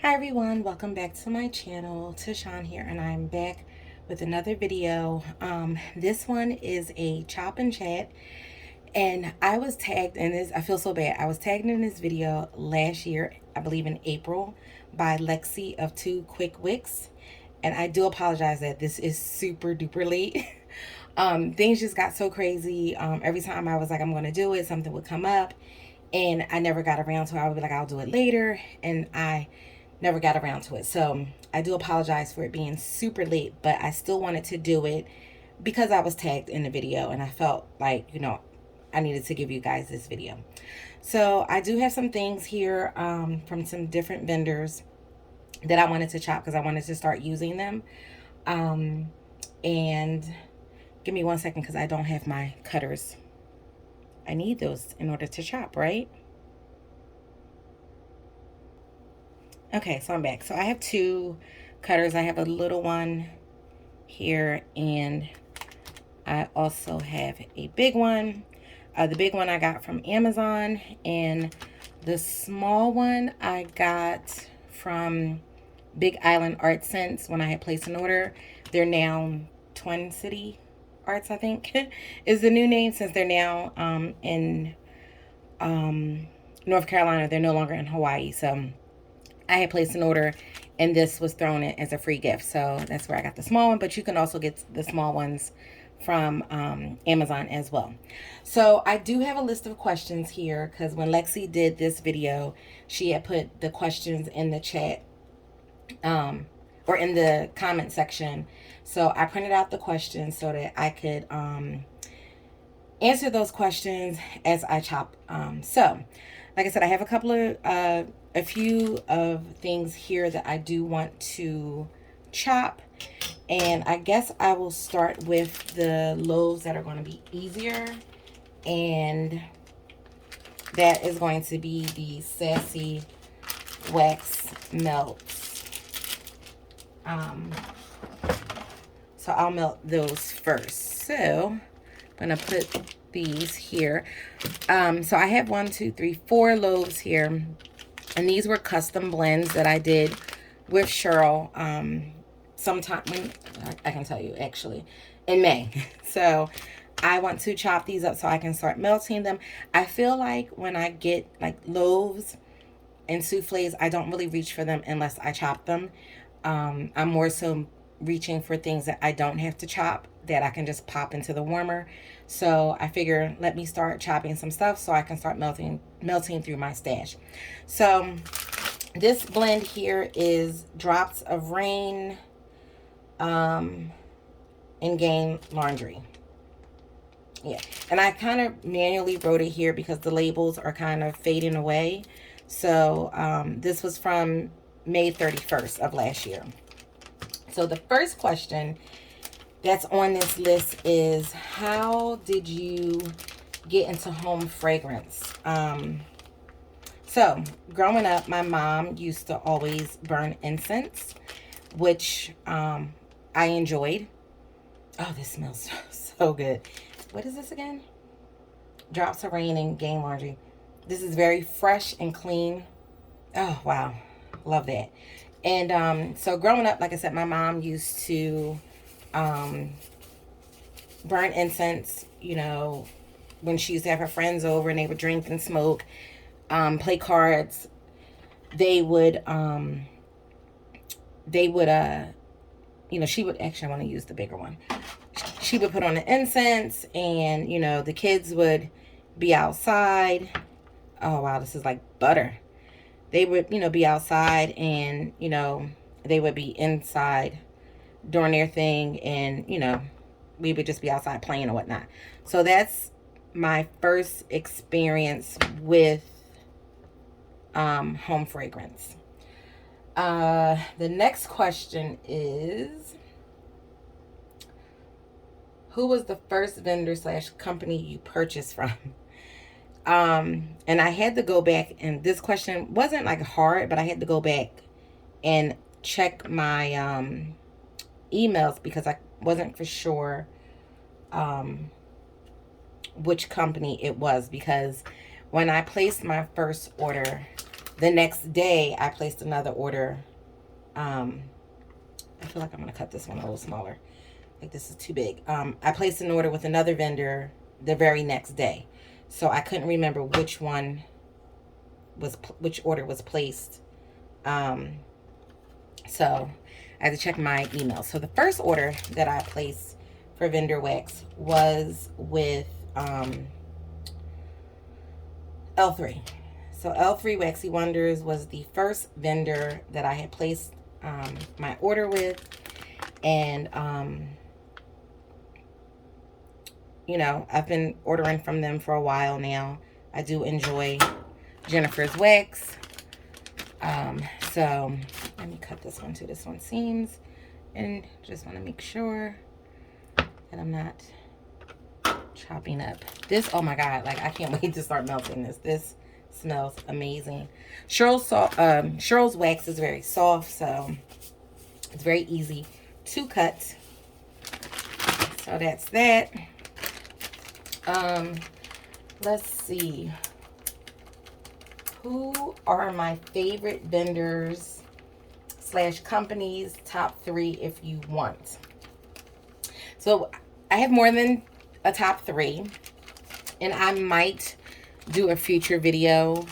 Hi everyone, welcome back to my channel. Tashawn here, and I'm back with another video. This one is a chop and chat, and I was tagged in this. I feel so bad. I was tagged in this video last year, I believe in April, by Lexi of TWOQUICKWICKS, and I do apologize that this is super duper late. Things just got so crazy. Every time I was like, I'm going to do it, something would come up, and I never got around to it. I would be like, I'll do it later, and I never got around to it. So I do apologize for it being super late, but I still wanted to do it because I was tagged in the video, and I felt like, I needed to give you guys this video. So I do have some things here from some different vendors that I wanted to chop because I wanted to start using them. And give me 1 second because I don't have my cutters. I need those in order to chop, right? Okay, so I'm back. So I have two cutters. I have a little one here, and I also have a big one. The big one I got from Amazon, and the small one I got from Big Island Art Sense when I had placed an order. They're now Twin City Arts, I think, is the new name, since they're now in North Carolina. They're no longer in Hawaii. So I had placed an order, and this was thrown in as a free gift. So that's where I got the small one, but you can also get the small ones from Amazon as well. So I do have a list of questions here because when Lexi did this video, she had put the questions in the chat or in the comment section. So I printed out the questions so that I could answer those questions as I chop. So like I said, I have a few of things here that I do want to chop. And I guess I will start with the loaves that are going to be easier. And that is going to be the Sassy Wax Melts. So I'll melt those first. So I'm going to put these here. So I have 4 loaves here. And these were custom blends that I did with Cheryl sometime when I can tell you actually in May. So I want to chop these up so I can start melting them. I feel like when I get like loaves and souffles, I don't really reach for them unless I chop them. I'm more so reaching for things that I don't have to chop, that I can just pop into the warmer. So I figure let me start chopping some stuff so I can start melting through my stash. So this blend here is Drops of Rain and Gain Laundry. Yeah, and I kind of manually wrote it here because the labels are kind of fading away. So this was from May 31st of last year. So the first question that's on this list is, how did you get into home fragrance? So growing up, my mom used to always burn incense, which I enjoyed. Oh, this smells so good. What is this again? Drops of Rain and Gain Laundry. This is very fresh and clean. Oh, wow. Love that. And so growing up, like I said, my mom used to burn incense, when she used to have her friends over and they would drink and smoke, play cards. They would, she would, actually, I want to use the bigger one. She would put on the incense, and, the kids would be outside. Oh, wow, this is like butter. They would, be outside, and, they would be inside doing their thing, and, we would just be outside playing or whatnot. So that's my first experience with home fragrance. The next question is, who was the first vendor / company you purchased from? And I had to go back, and this question wasn't like hard, but I had to go back and check my emails because I wasn't for sure which company it was, because when I placed my first order, the next day I placed another order. I feel like I'm going to cut this one a little smaller. Like this is too big. I placed an order with another vendor the very next day. So I couldn't remember which order was placed. So I had to check my email. So the first order that I placed for vendor wax was with L3. So L3 Waxy Wonders was the first vendor that I had placed my order with. And, you know, I've been ordering from them for a while now. I do enjoy Jennifer's wax. So let me cut this one too. This one seams, and just want to make sure that I'm not chopping up this. Oh my god, like I can't wait to start melting this. This smells amazing. Cheryl's wax is very soft, so it's very easy to cut. So that's that. Let's see. Who are my favorite vendors / companies? Top 3 if you want. So I have more than a top 3, and I might do a future video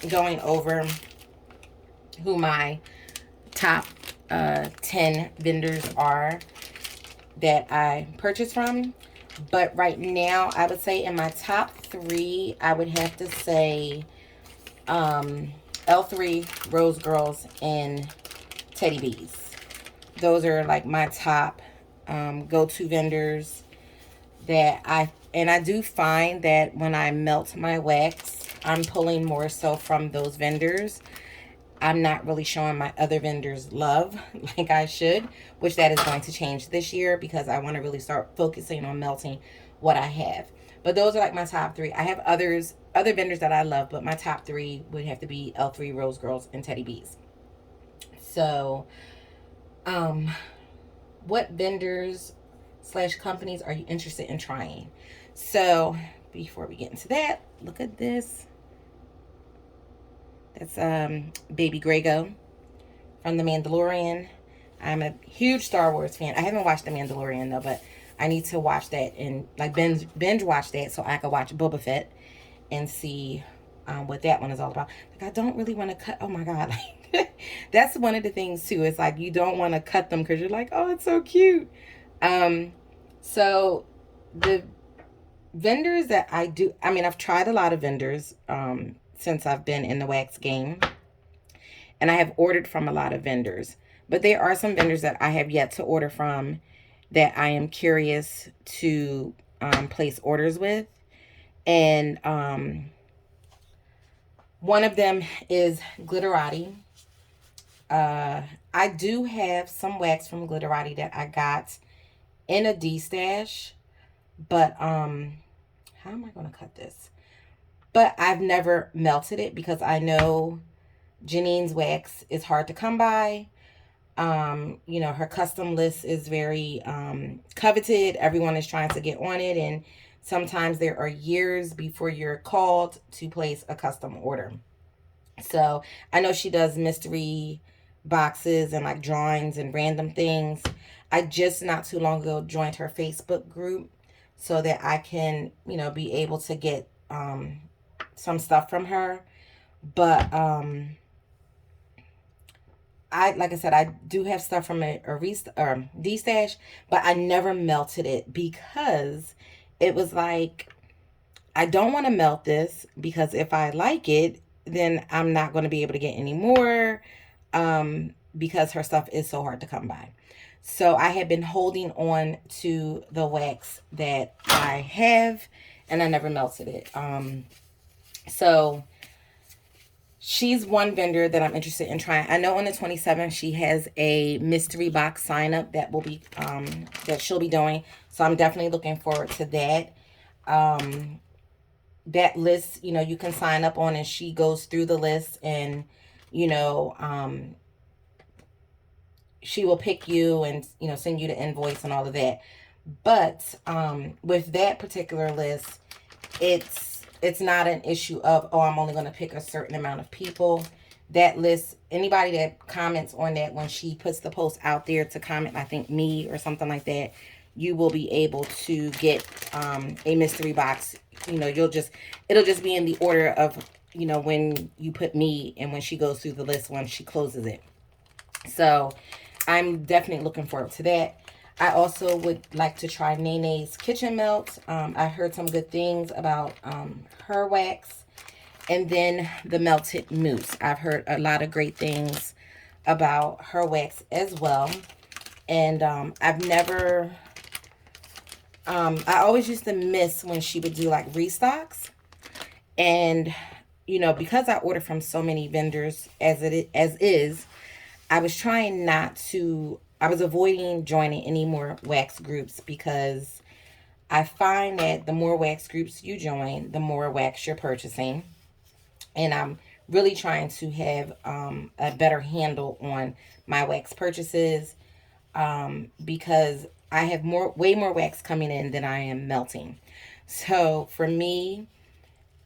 going over who my top 10 vendors are that I purchased from. But right now, I would say in my top 3, I would have to say L3, Rose Girls, and Teddy Bees. Those are like my top go-to vendors that I do find that when I melt my wax, I'm pulling more so from those vendors. I'm not really showing my other vendors love like I should, which that is going to change this year because I want to really start focusing on melting what I have. But those are like my top 3. I have other vendors that I love, but my top 3 would have to be L3, Rose Girls, and Teddy Bees. So, what vendors / companies are you interested in trying? So, before we get into that, look at this. That's Baby Grego from The Mandalorian. I'm a huge Star Wars fan. I haven't watched The Mandalorian though, but I need to watch that and like binge watch that so I can watch Boba Fett and see what that one is all about. Like I don't really want to cut. Oh my god, like that's one of the things too. It's like you don't want to cut them because you're like, oh, it's so cute. So the vendors that I do, I mean, I've tried a lot of vendors since I've been in the wax game, and I have ordered from a lot of vendors, but there are some vendors that I have yet to order from that I am curious to place orders with. And one of them is Glitterati. I do have some wax from Glitterati that I got in a D-stash, but how am I going to cut this? But I've never melted it because I know Janine's wax is hard to come by. You know, her custom list is very coveted. Everyone is trying to get on it, and sometimes there are years before you're called to place a custom order. So I know she does mystery boxes and like drawings and random things. I just not too long ago joined her Facebook group so that I can, you know, be able to get some stuff from her. But like I said, I do have stuff from a D-stash, but I never melted it because it was like, I don't want to melt this because if I like it, then I'm not going to be able to get any more because her stuff is so hard to come by. So I have been holding on to the wax that I have, and I never melted it. So she's one vendor that I'm interested in trying. I know on the 27th she has a mystery box sign up that will be that she'll be doing. So I'm definitely looking forward to that. That list, you know, you can sign up on, and she goes through the list, and you know, she will pick you and, you know, send you the invoice and all of that. But with that particular list, it's it's not an issue of, oh, I'm only going to pick a certain amount of people. That list, anybody that comments on that, when she puts the post out there to comment, I think me or something like that, you will be able to get a mystery box. You know, it'll just be in the order of, you know, when you put me and when she goes through the list when she closes it. So I'm definitely looking forward to that. I also would like to try Nene's Kitchen Melt. I heard some good things about her wax. And then the Melted Mousse. I've heard a lot of great things about her wax as well. And I've never... I always used to miss when she would do like restocks. And, you know, because I order from so many vendors as is, I was trying not to... I was avoiding joining any more wax groups because I find that the more wax groups you join, the more wax you're purchasing. And I'm really trying to have a better handle on my wax purchases because I have way more wax coming in than I am melting. So for me,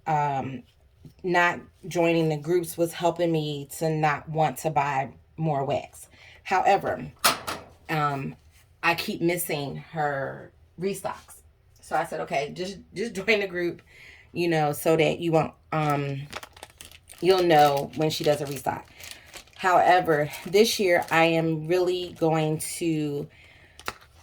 not joining the groups was helping me to not want to buy more wax. However, I keep missing her restocks. So I said, okay, just join the group, you know, so that you won't you'll know when she does a restock. However, this year I am really going to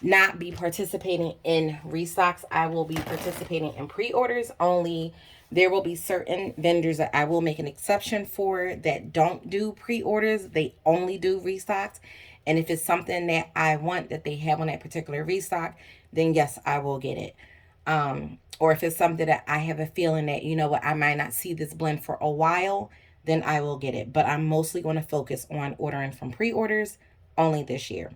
not be participating in restocks. I will be participating in pre-orders only. There will be certain vendors that I will make an exception for that don't do pre-orders. They only do restocks. And if it's something that I want that they have on that particular restock, then yes, I will get it. Or if it's something that I have a feeling that, you know what, I might not see this blend for a while, then I will get it. But I'm mostly going to focus on ordering from pre-orders only this year.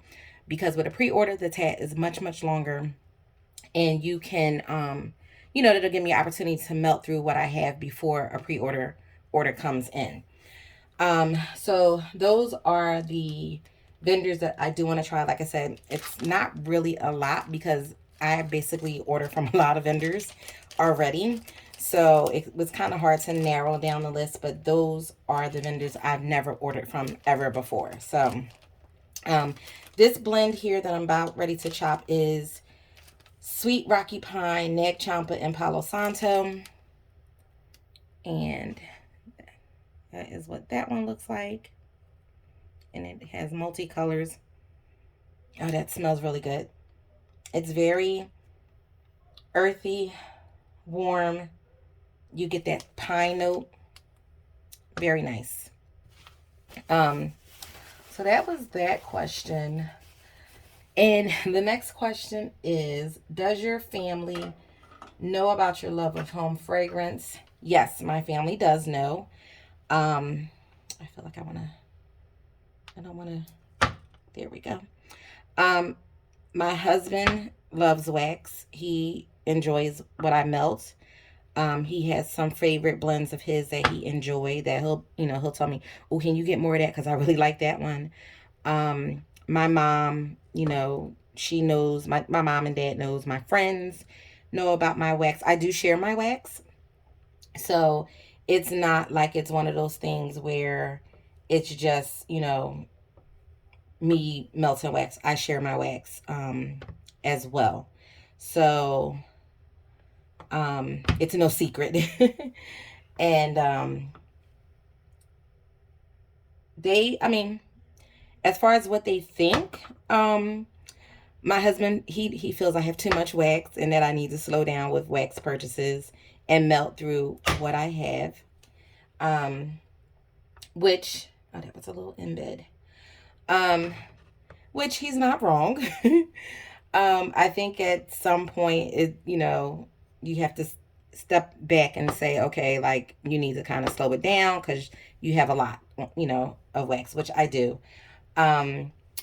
Because with a pre-order, the tag is much, much longer. And you can, you know, that'll give me an opportunity to melt through what I have before a pre-order order comes in. So those are the vendors that I do want to try. Like I said, it's not really a lot because I basically order from a lot of vendors already. So it was kind of hard to narrow down the list, but those are the vendors I've never ordered from ever before. So this blend here that I'm about ready to chop is Sweet Rocky Pine, Nag Champa, and Palo Santo. And that is what that one looks like. And it has multicolors. Oh, that smells really good. It's very earthy, warm. You get that pine note. Very nice. So that was that question. And the next question is, does your family know about your love of home fragrance? Yes, my family does know. I feel like I don't want to, there we go. My husband loves wax. He enjoys what I melt. He has some favorite blends of his that he enjoy that he'll tell me, oh, can you get more of that? Because I really like that one. My mom, she knows, my mom and dad knows, my friends know about my wax. I do share my wax. So it's not like it's one of those things where it's just, me melting wax. I share my wax as well. So it's no secret. And as far as what they think, my husband, he feels I have too much wax and that I need to slow down with wax purchases and melt through what I have. Which, oh, that was a little embed. Which he's not wrong. I think at some point, you have to step back and say, okay, like, you need to kind of slow it down because you have a lot, of wax, which I do.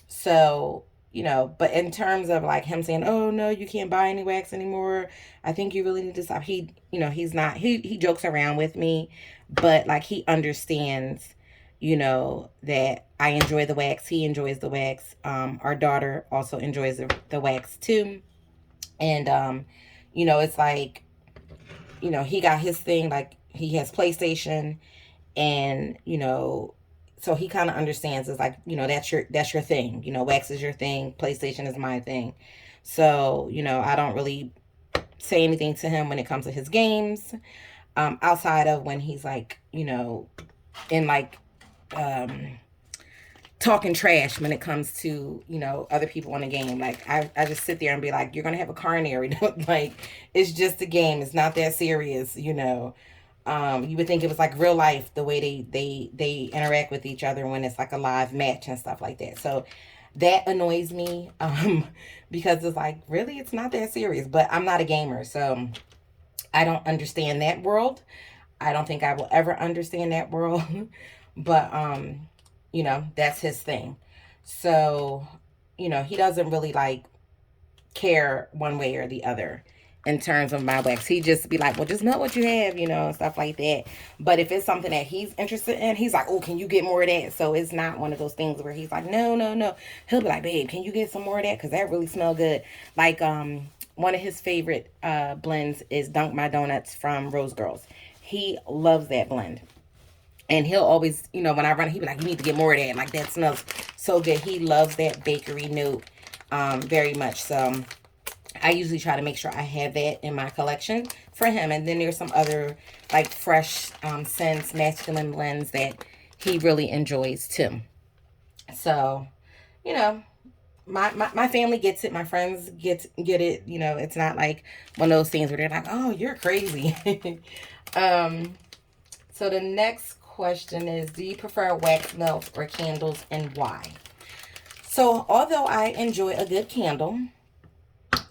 So, but in terms of like him saying, oh no, you can't buy any wax anymore, I think you really need to stop. He jokes around with me, but like he understands, that I enjoy the wax. He enjoys the wax. Our daughter also enjoys the wax too. And, it's like, you know, he got his thing, like he has PlayStation, and you know, so he kind of understands. It's like, you know, that's your thing. You know, wax is your thing, PlayStation is my thing. So you know, I don't really say anything to him when it comes to his games, outside of when he's like, you know, in like um talking trash when it comes to, you know, other people in a game. Like I just sit there and be like, you're gonna have a coronary. Like, it's just a game, it's not that serious, you know. You would think it was like real life, the way they interact with each other when it's like a live match and stuff like that. So that annoys me, because it's like, really, it's not that serious. But I'm not a gamer, so I don't understand that world. I don't think I will ever understand that world. But you know, that's his thing. So, you know, he doesn't really like care one way or the other in terms of my wax. He just be like, well, just melt what you have, you know, and stuff like that. But if it's something that he's interested in, he's like, oh, can you get more of that? So it's not one of those things where he's like, no, no, no. He'll be like, babe, can you get some more of that? Because that really smell good. Like, one of his favorite blends is Dunk My Donuts from Rose Girls. He loves that blend. And he'll always, you know, when I run, he'll be like, you need to get more of that. Like, that smells so good. He loves that bakery note very much. So I usually try to make sure I have that in my collection for him. And then there's some other, like, fresh scents, masculine blends that he really enjoys, too. So, you know, my family gets it. My friends get it. You know, it's not like one of those things where they're like, oh, you're crazy. um, so the next question is, do you prefer wax melts or candles, and why? So although I enjoy a good candle,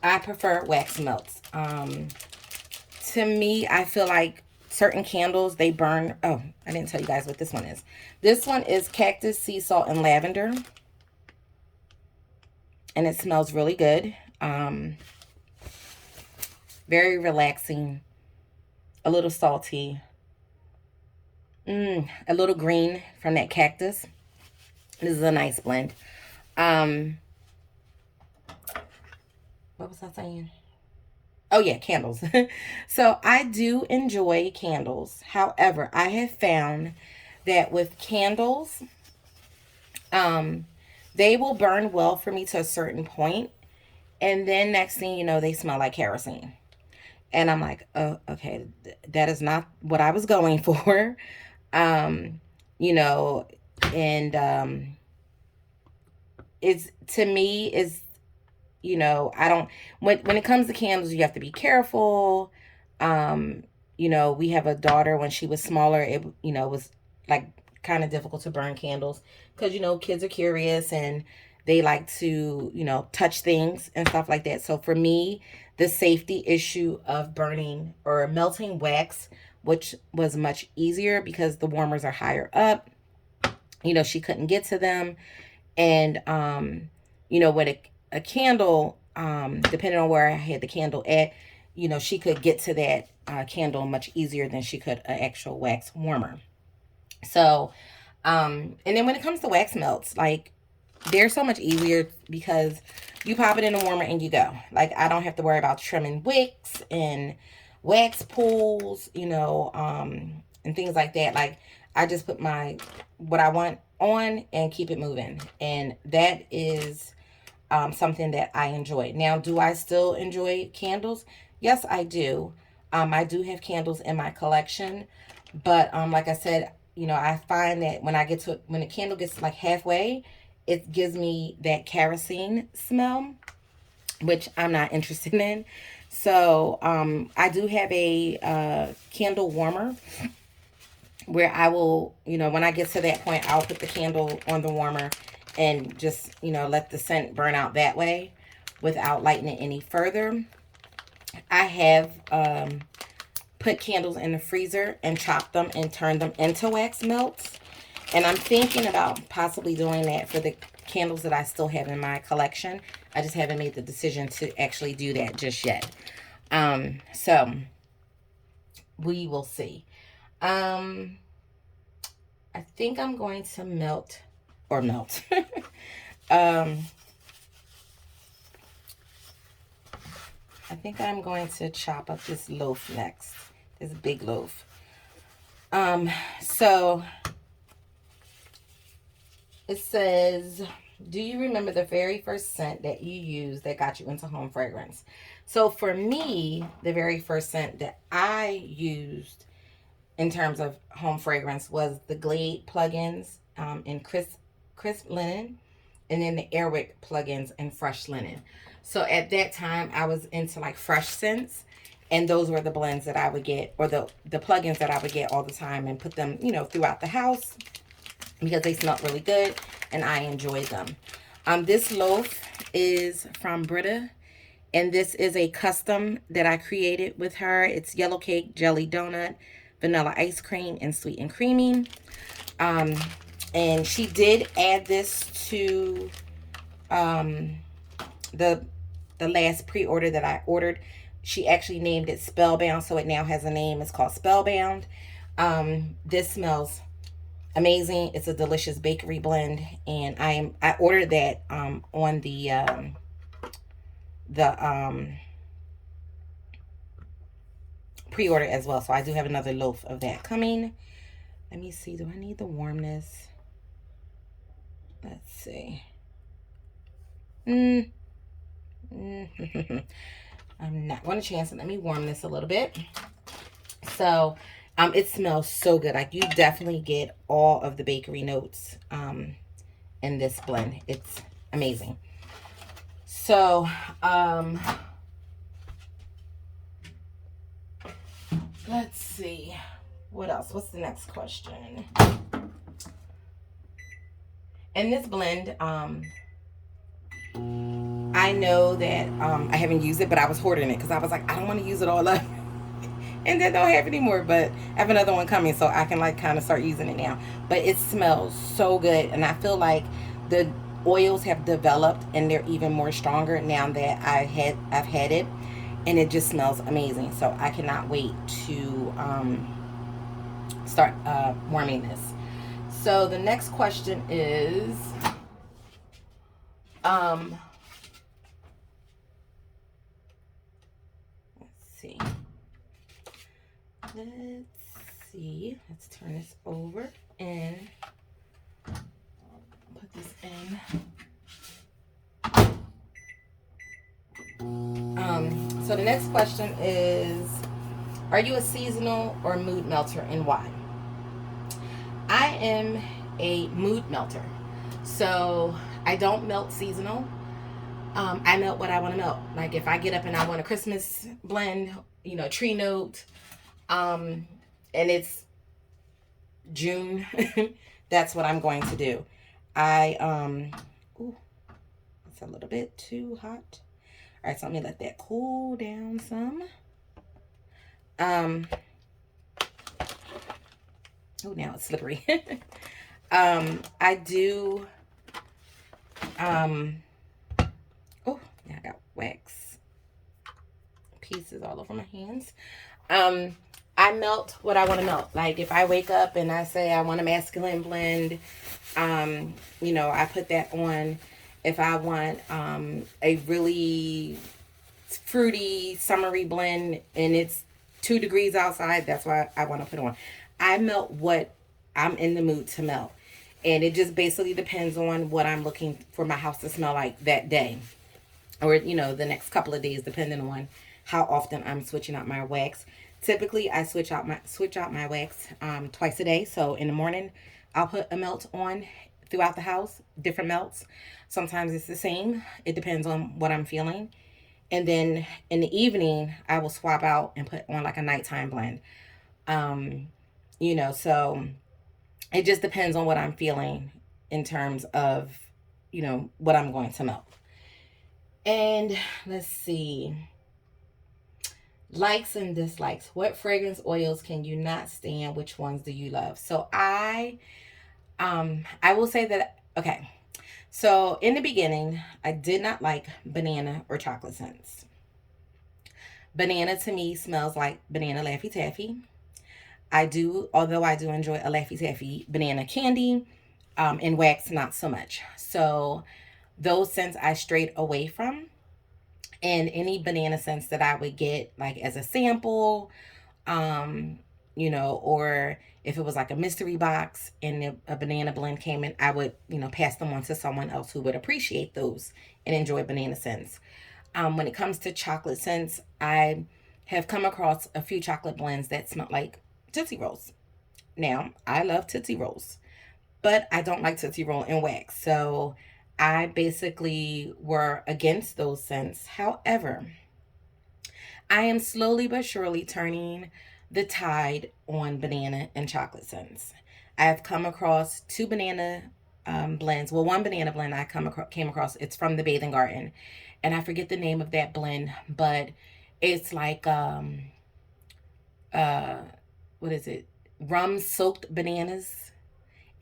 I prefer wax melts. To me, I feel like certain candles, they burn. Oh, I didn't tell you guys what this one is. This one is cactus, sea salt, and lavender. And it smells really good. Very relaxing. A little salty. A little green from that cactus. This is a nice blend. What was I saying? Oh yeah, candles. So I do enjoy candles. However, I have found that with candles, um, they will burn well for me to a certain point, and then next thing you know, they smell like kerosene. And I'm like, oh, okay, that is not what I was going for. Um, you know, and it's, to me, is, you know, I don't, when it comes to candles, you have to be careful. Um, you know, we have a daughter. When she was smaller, it, you know, was like kind of difficult to burn candles because, you know, kids are curious and they like to, you know, touch things and stuff like that. So for me, the safety issue of burning or melting wax, which was much easier because the warmers are higher up, you know, she couldn't get to them. And you know, with a candle, depending on where I had the candle at, you know, she could get to that candle much easier than she could an actual wax warmer. So and then when it comes to wax melts, like, they're so much easier because you pop it in the warmer and you go. Like, I don't have to worry about trimming wicks and wax pools, you know, and things like that. Like, I just put my, what I want on and keep it moving. And that is something that I enjoy. Now, do I still enjoy candles? Yes, I do. I do have candles in my collection. But like I said, you know, I find that when I get to, when the candle gets like halfway, it gives me that kerosene smell, which I'm not interested in. So I do have a candle warmer where I will, you know, when I get to that point, I'll put the candle on the warmer and just, you know, let the scent burn out that way without lighting it any further. I have put candles in the freezer and chopped them and turned them into wax melts. And I'm thinking about possibly doing that for the candles that I still have in my collection. I just haven't made the decision to actually do that just yet. So we will see. I think I'm going to melt. I think I'm going to chop up this loaf next. It's a big loaf. So it says, do you remember the very first scent that you used that got you into home fragrance? So for me, the very first scent that I used in terms of home fragrance was the Glade plugins in crisp linen, and then the Airwick plugins in fresh linen. So at that time, I was into like fresh scents, and those were the blends that I would get, or the plugins that I would get all the time, and put them, you know, throughout the house because they smelled really good and I enjoyed them. This loaf is from Britta, and this is a custom that I created with her. It's yellow cake, jelly donut, vanilla ice cream, and sweet and creamy. And she did add this to the last pre-order that I ordered. She actually named it Spellbound, so it now has a name. It's called Spellbound. This smells amazing. It's a delicious bakery blend, and I ordered that on the pre-order as well. So I do have another loaf of that coming. Let me see. Do I need the warmness? Let's see. I'm not going to chance it. Let me warm this a little bit. So it smells so good. Like, you definitely get all of the bakery notes in this blend. It's amazing. So let's see. What else? What's the next question? In this blend, I know that I haven't used it, but I was hoarding it because I was like, I don't want to use it all up. And then don't have any more, but I have another one coming, so I can like kind of start using it now. But it smells so good, and I feel like the oils have developed and they're even more stronger now that I've had it, and it just smells amazing. So I cannot wait to start warming this. So the next question is let's see. Let's turn this over and put this in. So the next question is, are you a seasonal or mood melter, and why? I am a mood melter. So I don't melt seasonal. I melt what I want to melt. Like, if I get up and I want a Christmas blend, you know, tree note, and it's June, that's what I'm going to do. Ooh, it's a little bit too hot. All right, so let me let that cool down some. Oh, now it's slippery. I do, oh, yeah, I got wax pieces all over my hands. I melt what I want to melt. Like, if I wake up and I say I want a masculine blend, you know, I put that on. If I want a really fruity, summery blend and it's 2 degrees outside, that's why I want to put on. I melt what I'm in the mood to melt. And it just basically depends on what I'm looking for my house to smell like that day. Or, you know, the next couple of days, depending on how often I'm switching out my wax. Typically, I switch out my wax twice a day. So in the morning, I'll put a melt on throughout the house, different melts. Sometimes it's the same. It depends on what I'm feeling. And then in the evening, I will swap out and put on like a nighttime blend. You know, so it just depends on what I'm feeling in terms of, you know, what I'm going to melt. And let's see. Likes and dislikes. What fragrance oils can you not stand? Which ones do you love? So I will say that, okay. So in the beginning, I did not like banana or chocolate scents. Banana to me smells like banana Laffy Taffy. Although I do enjoy a Laffy Taffy banana candy, and wax not so much. So those scents I strayed away from. And any banana scents that I would get like as a sample, You know, or if it was like a mystery box and a banana blend came in, I would, you know, pass them on to someone else who would appreciate those and enjoy banana scents. When it comes to chocolate scents, I have come across a few chocolate blends that smell like Tootsie Rolls. Now, I love Tootsie Rolls, but I don't like Tootsie Roll in wax. So I basically were against those scents. However, I am slowly but surely turning the tide on banana and chocolate scents. I've come across two banana blends. Well, one banana blend came across. It's from the Bathing Garden, and I forget the name of that blend, but it's like uh what is it? Rum soaked bananas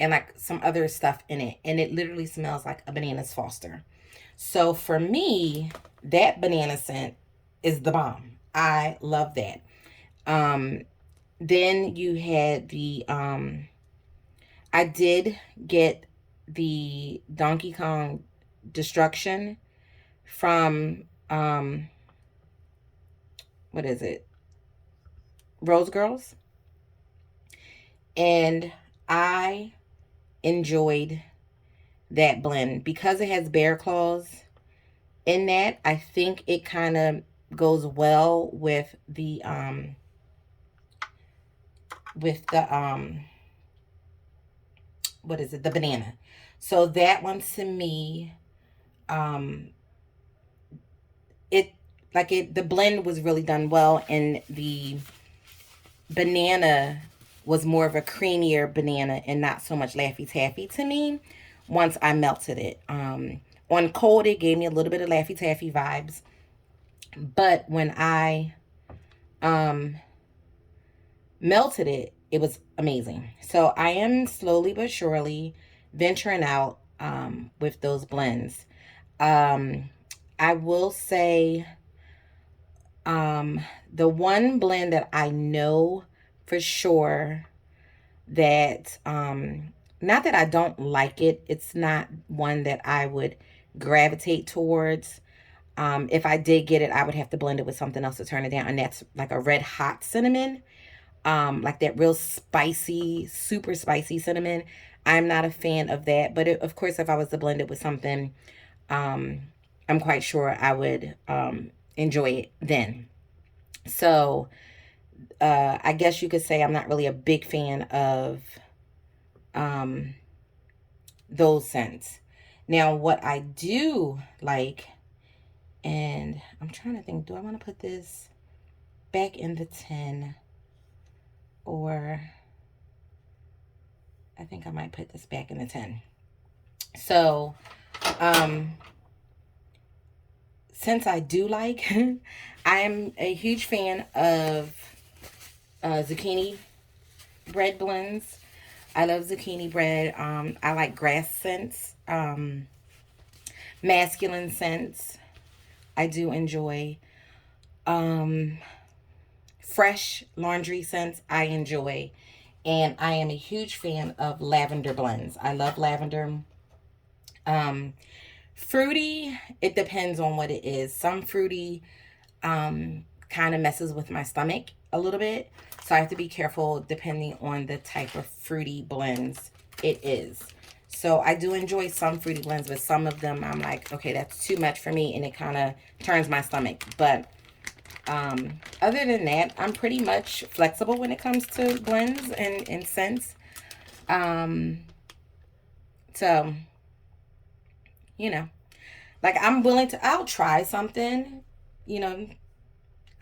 and like some other stuff in it, and it literally smells like a bananas Foster. So for me, that banana scent is the bomb. I love that. Um, then you had the I did get the Donkey Kong Destruction from what is it? Rose Girls. And I enjoyed that blend because it has bear claws in that. I think it kind of goes well with the what is it, the banana. So that one to me, um it the blend was really done well, and the banana was more of a creamier banana and not so much Laffy Taffy to me once I melted it. On cold it gave me a little bit of Laffy Taffy vibes, but when I um melted it, it was amazing. So I am slowly but surely venturing out with those blends. Um, I will say the one blend that I know for sure that not that I don't like it, it's not one that I would gravitate towards. If I did get it, I would have to blend it with something else to turn it down, and that's like a red hot cinnamon, like that real spicy, super spicy cinnamon. I'm not a fan of that, but of course, if I was to blend it with something, um, I'm quite sure I would enjoy it then. So I guess you could say I'm not really a big fan of um, those scents. Now, what I do like, and I'm trying to think, do I want to put this back in the tin, or I think I might put this back in the tin. So, um, since I do like, I am a huge fan of zucchini bread blends. I love zucchini bread. I like grass scents, masculine scents. I do enjoy um, fresh laundry scents. I enjoy, and I am a huge fan of lavender blends. I love lavender. Um, Fruity, it depends on what it is. Some fruity kind of messes with my stomach a little bit. So I have to be careful depending on the type of fruity blends it is. So I do enjoy some fruity blends, but some of them I'm like, okay, that's too much for me, and it kind of turns my stomach. But other than that, I'm pretty much flexible when it comes to blends and scents. Um, so, you know, like I'm willing to, I'll try something, you know,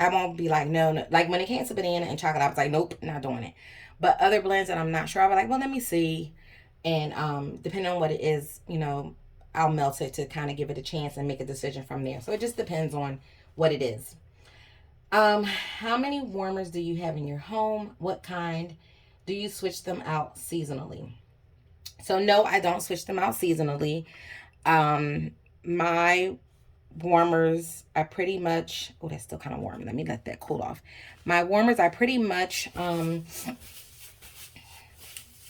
I won't be like, no, no. Like when it came to banana and chocolate, I was like, nope, not doing it. But other blends that I'm not sure, I'll be like, well, let me see. And depending on what it is, you know, I'll melt it to kind of give it a chance and make a decision from there. So it just depends on what it is. How many warmers do you have in your home? What kind? Do you switch them out seasonally? So no, I don't switch them out seasonally. My warmers are pretty much, oh, that's still kind of warm. Let me let that cool off. My warmers are pretty much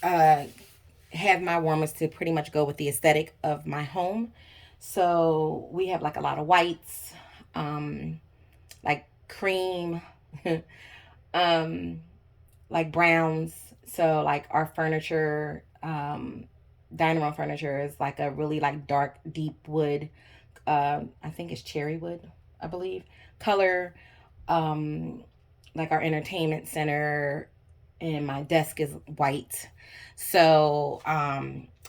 uh have my warmers to pretty much go with the aesthetic of my home. So we have like a lot of whites, like cream, like browns. So like our furniture, dining room furniture is like a really like dark, deep wood. I think it's cherry wood, I believe, color. Um, like our entertainment center, and my desk is white. So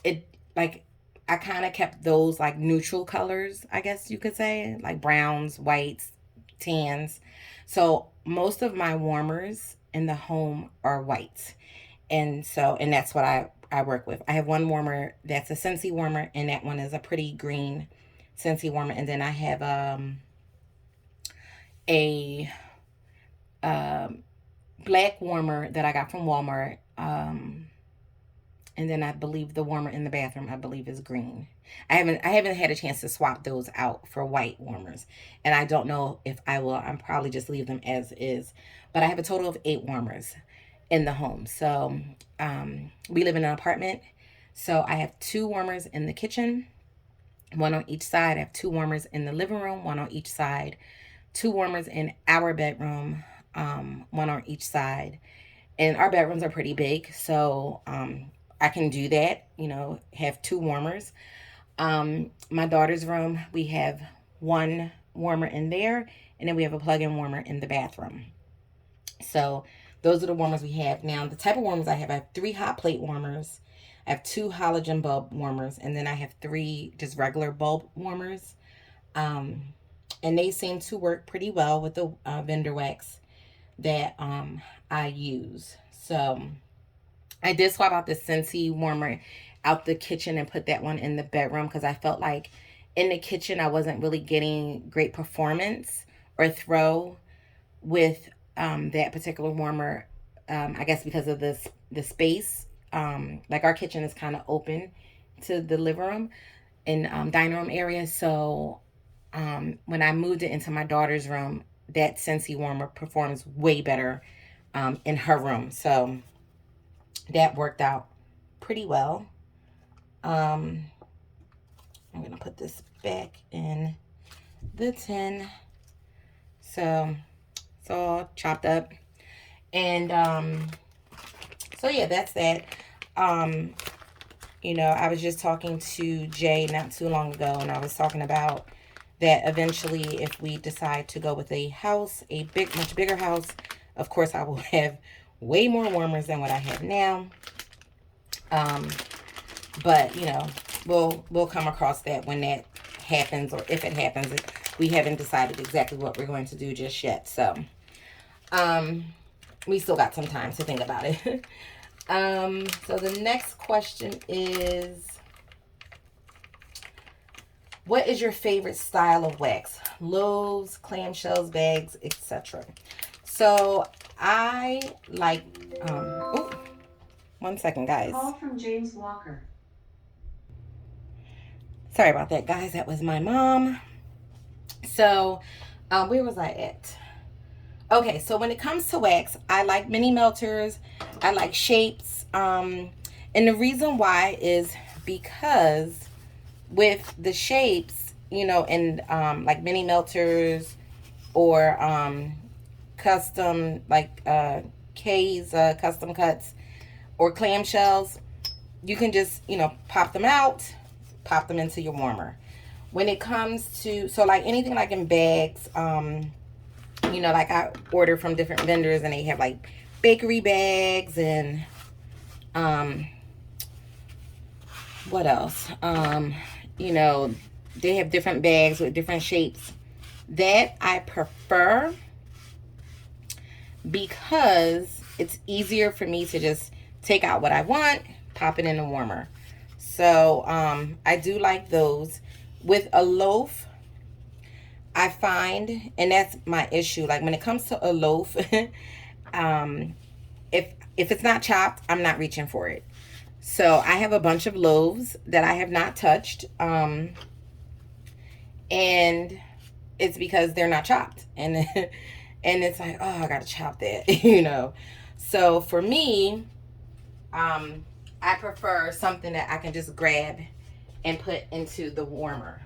it like I kind of kept those like neutral colors, I guess you could say, like browns, whites, tans. So most of my warmers in the home are white. And that's what I work with. I have one warmer that's a Scentsy warmer, and that one is a pretty green Scentsy warmer. And then I have a um, black warmer that I got from Walmart. And then I believe the warmer in the bathroom, I believe, is green. I haven't had a chance to swap those out for white warmers, and I don't know if I will. I'm probably just leave them as is. But I have a total of 8 warmers in the home. So we live in an apartment. So I have 2 warmers in the kitchen, one on each side. I have 2 warmers in the living room, one on each side. 2 warmers in our bedroom, one on each side. And our bedrooms are pretty big, so I can do that. Have 2 warmers. My daughter's room, we have 1 warmer in there, and then we have a plug-in warmer in the bathroom. So those are the warmers we have. Now, the type of warmers I have 3 hot plate warmers. I have 2 halogen bulb warmers, and then I have 3 just regular bulb warmers. Um, and they seem to work pretty well with the vendor wax that I use. So I did swap out the Scentsy warmer out the kitchen and put that one in the bedroom because I felt like in the kitchen I wasn't really getting great performance or throw with that particular warmer. I guess because of the space. Like our kitchen is kind of open to the living room and dining room area. So when I moved it into my daughter's room, that Scentsy warmer performs way better in her room. So that worked out pretty well. I'm going to put this back in the tin. So it's all chopped up. And so yeah, that's that. I was just talking to Jay not too long ago, and I was talking about that eventually if we decide to go with a house, much bigger house, of course I will have way more warmers than what I have now. But we'll come across that when that happens, or if it happens. We haven't decided exactly what we're going to do just yet. So we still got some time to think about it. So the next question is, what is your favorite style of wax? Loaves, clamshells, bags, etc. So I like, oh, 1 second, guys. Call from James Walker. Sorry about that, guys. That was my mom. So, where was I at? Okay, so when it comes to wax, I like mini melters. I like shapes. And the reason why is because with the shapes, and like mini melters or custom, like K's custom cuts or clamshells, you can just, pop them out, pop them into your warmer. When it comes to, so like anything like in bags, like I order from different vendors and they have like bakery bags and what else? They have different bags with different shapes. That I prefer because it's easier for me to just take out what I want, pop it in the warmer. So I do like those. With a loaf, I find, and that's my issue, like when it comes to a loaf, if it's not chopped, I'm not reaching for it. So I have a bunch of loaves that I have not touched, and it's because they're not chopped, and and it's like, oh, I gotta chop that. So for me, I prefer something that I can just grab and put into the warmer.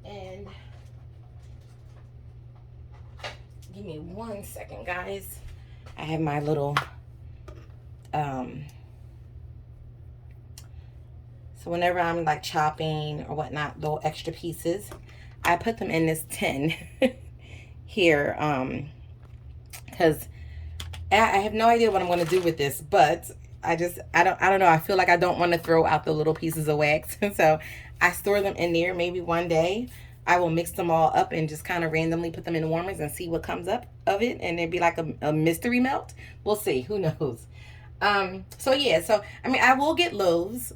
And Give me 1 second, guys. I have my little, so whenever I'm like chopping or whatnot, little extra pieces, I put them in this tin here, because I have no idea what I'm going to do with this, but I don't know. I feel like I don't want to throw out the little pieces of wax. So I store them in there. Maybe one day I will mix them all up and just kind of randomly put them in the warmers and see what comes up of it. And it'd be like a mystery melt. We'll see. Who knows? So yeah, so I mean, I will get loaves.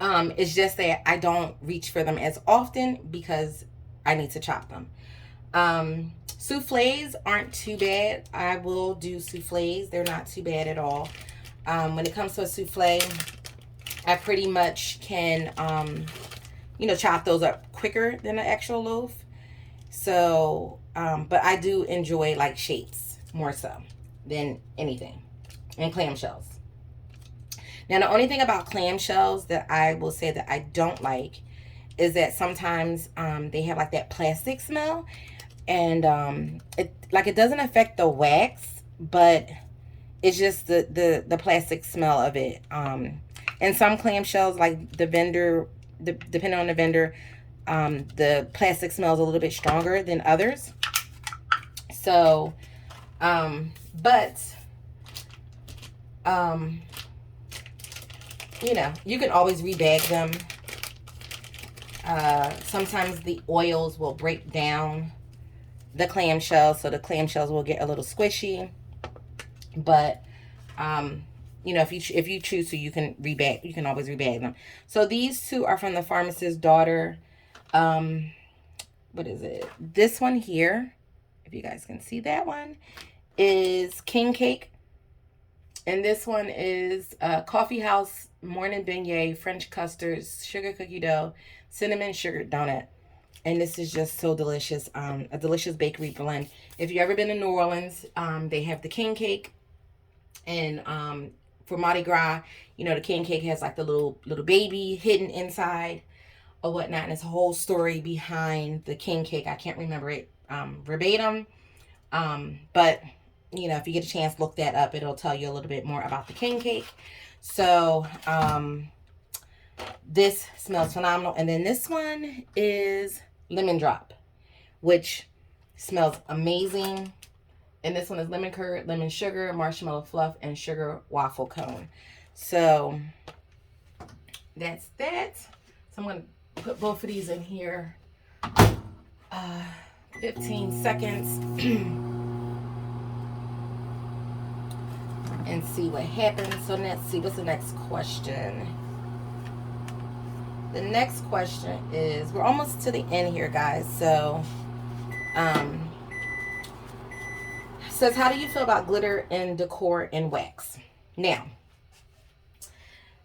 It's just that I don't reach for them as often because I need to chop them. Souffles aren't too bad. I will do souffles. They're not too bad at all. When it comes to a souffle, I pretty much can, you know, chop those up quicker than an actual loaf. So, but I do enjoy like shapes more so than anything, and clamshells. Now, the only thing about clamshells that I will say that I don't like is that sometimes they have like that plastic smell, and it doesn't affect the wax, but it's just the plastic smell of it. And some clamshells, like the vendor, depending on the vendor, the plastic smells a little bit stronger than others. So, you know, you can always rebag them. Sometimes the oils will break down the clamshells, so the clamshells will get a little squishy. But you know, if you choose to, you can rebag. You can always rebag them. So these two are from the Pharmacist's Daughter. What is it? This one here, if you guys can see that one, is King Cake. And this one is Coffee House Morning Beignet, French custards, sugar cookie dough, cinnamon sugar donut. And this is just so delicious. A delicious bakery blend. If you've ever been to New Orleans, they have the King Cake. And for Mardi Gras, you know, the King Cake has like the little baby hidden inside or whatnot. And it's a whole story behind the King Cake. I can't remember it verbatim. But, you know, if you get a chance, look that up. It'll tell you a little bit more about the King Cake. So, this smells phenomenal. And then this one is Lemon Drop, which smells amazing. And this one is lemon curd, lemon sugar, marshmallow fluff, and sugar waffle cone. So that's that. So I'm going to put both of these in here. 15 seconds. And see what happens. So let's see, what's the next question? The next question is, we're almost to the end here, guys. So, says, how do you feel about glitter and decor and wax? Now,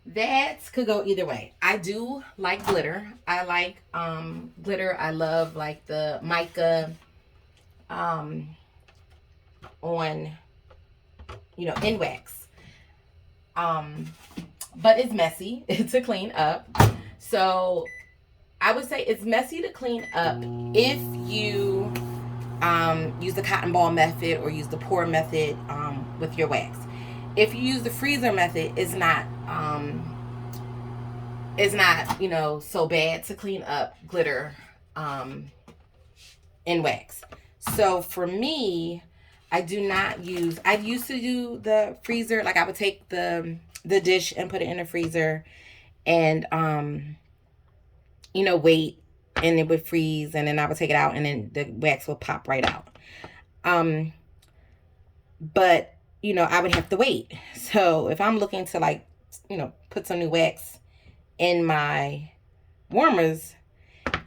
that could go either way. I do like glitter. I like glitter. I love like the mica on, you know, in wax. But it's messy to clean up. So I would say it's messy to clean up if you use the cotton ball method or use the pour method with your wax. If you use the freezer method, it's not you know, so bad to clean up glitter in wax. So for me, I do not use, I used to do the freezer, like I would take the dish and put it in the freezer and you know, wait, and it would freeze, and then I would take it out and then the wax will pop right out. But you know, I would have to wait. So if I'm looking to, like, you know, put some new wax in my warmers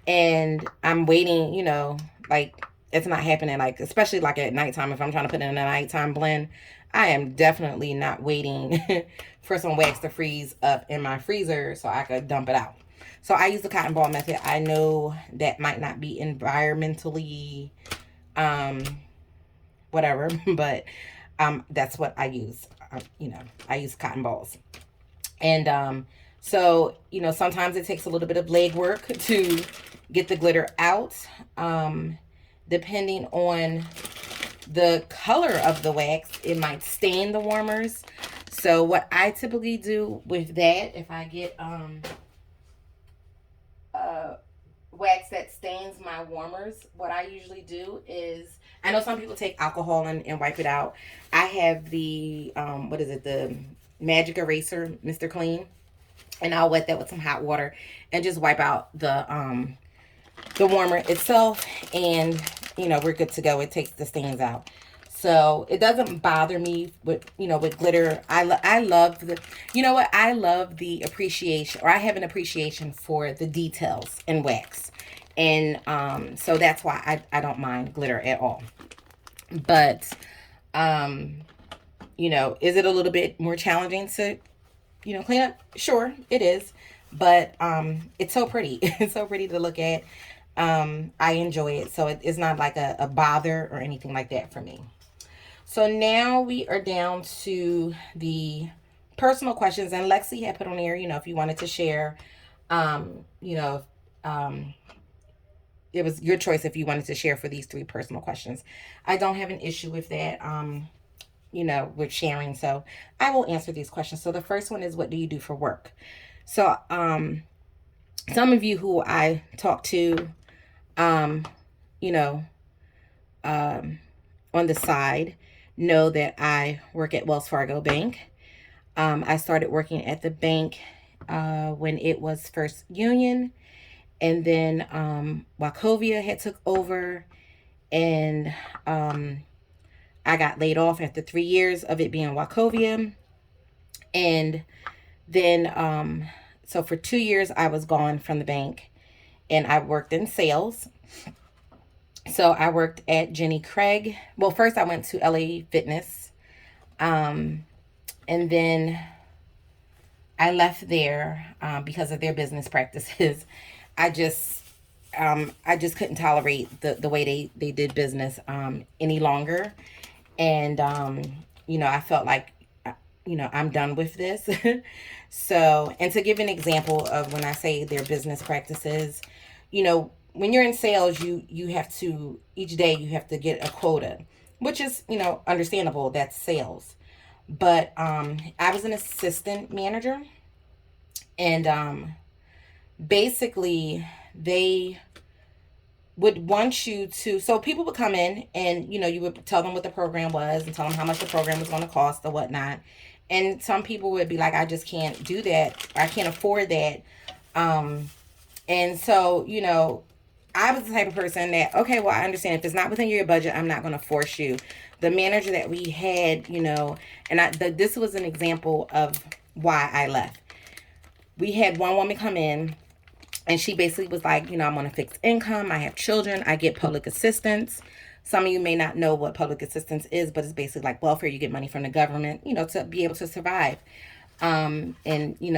and I'm waiting, you know, like it's not happening, like especially like at nighttime, if I'm trying to put in a nighttime blend, I am definitely not waiting for some wax to freeze up in my freezer so I could dump it out. So I use the cotton ball method. I know that might not be environmentally whatever, but that's what I use. You know, I use cotton balls. And so, you know, sometimes it takes a little bit of legwork to get the glitter out, depending on the color of the wax, it might stain the warmers. So what I typically do with that, if I get wax that stains my warmers, what I usually do is, I know some people take alcohol and wipe it out. I have the what is it, the magic eraser, Mr. Clean, and I'll wet that with some hot water and just wipe out the warmer itself, and we're good to go. It takes the stains out. So it doesn't bother me with, with glitter. I love the, I love the appreciation, or I have an appreciation for the details in wax. And so that's why I don't mind glitter at all. But, is it a little bit more challenging to, clean up? Sure, it is. But it's so pretty. It's so pretty to look at. I enjoy it. So it's not like a bother or anything like that for me. So now we are down to the personal questions. And Lexi had put on there, if you wanted to share, um, you know, um, it was your choice if you wanted to share for these 3 personal questions. I don't have an issue with that, with sharing. So I will answer these questions. So the first one is, what do you do for work? So some of you who I talk to, um, you know, on the side know that I work at Wells Fargo Bank. I started working at the bank when it was First Union, and then Wachovia had took over, and I got laid off after 3 years of it being Wachovia. And then so for 2 years I was gone from the bank, and I worked in sales. So I worked at Jenny Craig. Well, first I went to LA Fitness, and then I left there because of their business practices. I just I just couldn't tolerate the way they did business any longer. And I felt like I'm done with this. So, and to give an example of when I say their business practices, when you're in sales, you have to, each day you have to get a quota, which is understandable. That's sales. But I was an assistant manager, and basically they would want you to, so people would come in, and you would tell them what the program was and tell them how much the program was going to cost or whatnot. And some people would be like, I just can't do that, I can't afford that. And so I was the type of person that, okay, well, I understand if it's not within your budget, I'm not going to force you. The manager that we had, and this was an example of why I left. We had one woman come in, and she basically was like, I'm on a fixed income. I have children. I get public assistance. Some of you may not know what public assistance is, but it's basically like welfare. You get money from the government, to be able to survive. And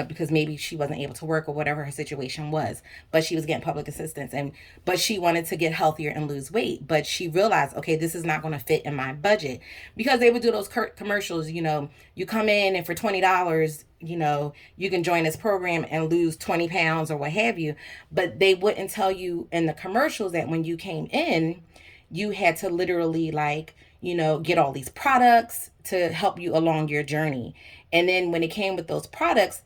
because maybe she wasn't able to work or whatever her situation was, but she was getting public assistance, but she wanted to get healthier and lose weight, but she realized, okay, this is not going to fit in my budget, because they would do those commercials, you come in and for $20, you can join this program and lose 20 pounds or what have you. But they wouldn't tell you in the commercials that when you came in, you had to literally get all these products to help you along your journey. And then when it came with those products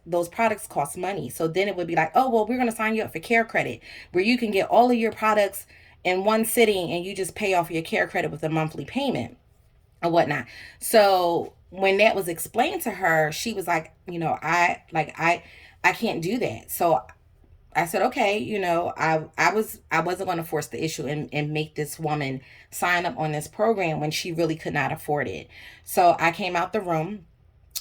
cost money. So then it would be like, oh, well, we're going to sign you up for care credit, where you can get all of your products in one sitting, and you just pay off your care credit with a monthly payment or whatnot. So when that was explained to her, she was like, I can't do that. So I said, okay, I wasn't going to force the issue and make this woman sign up on this program when she really could not afford it. So I came out the room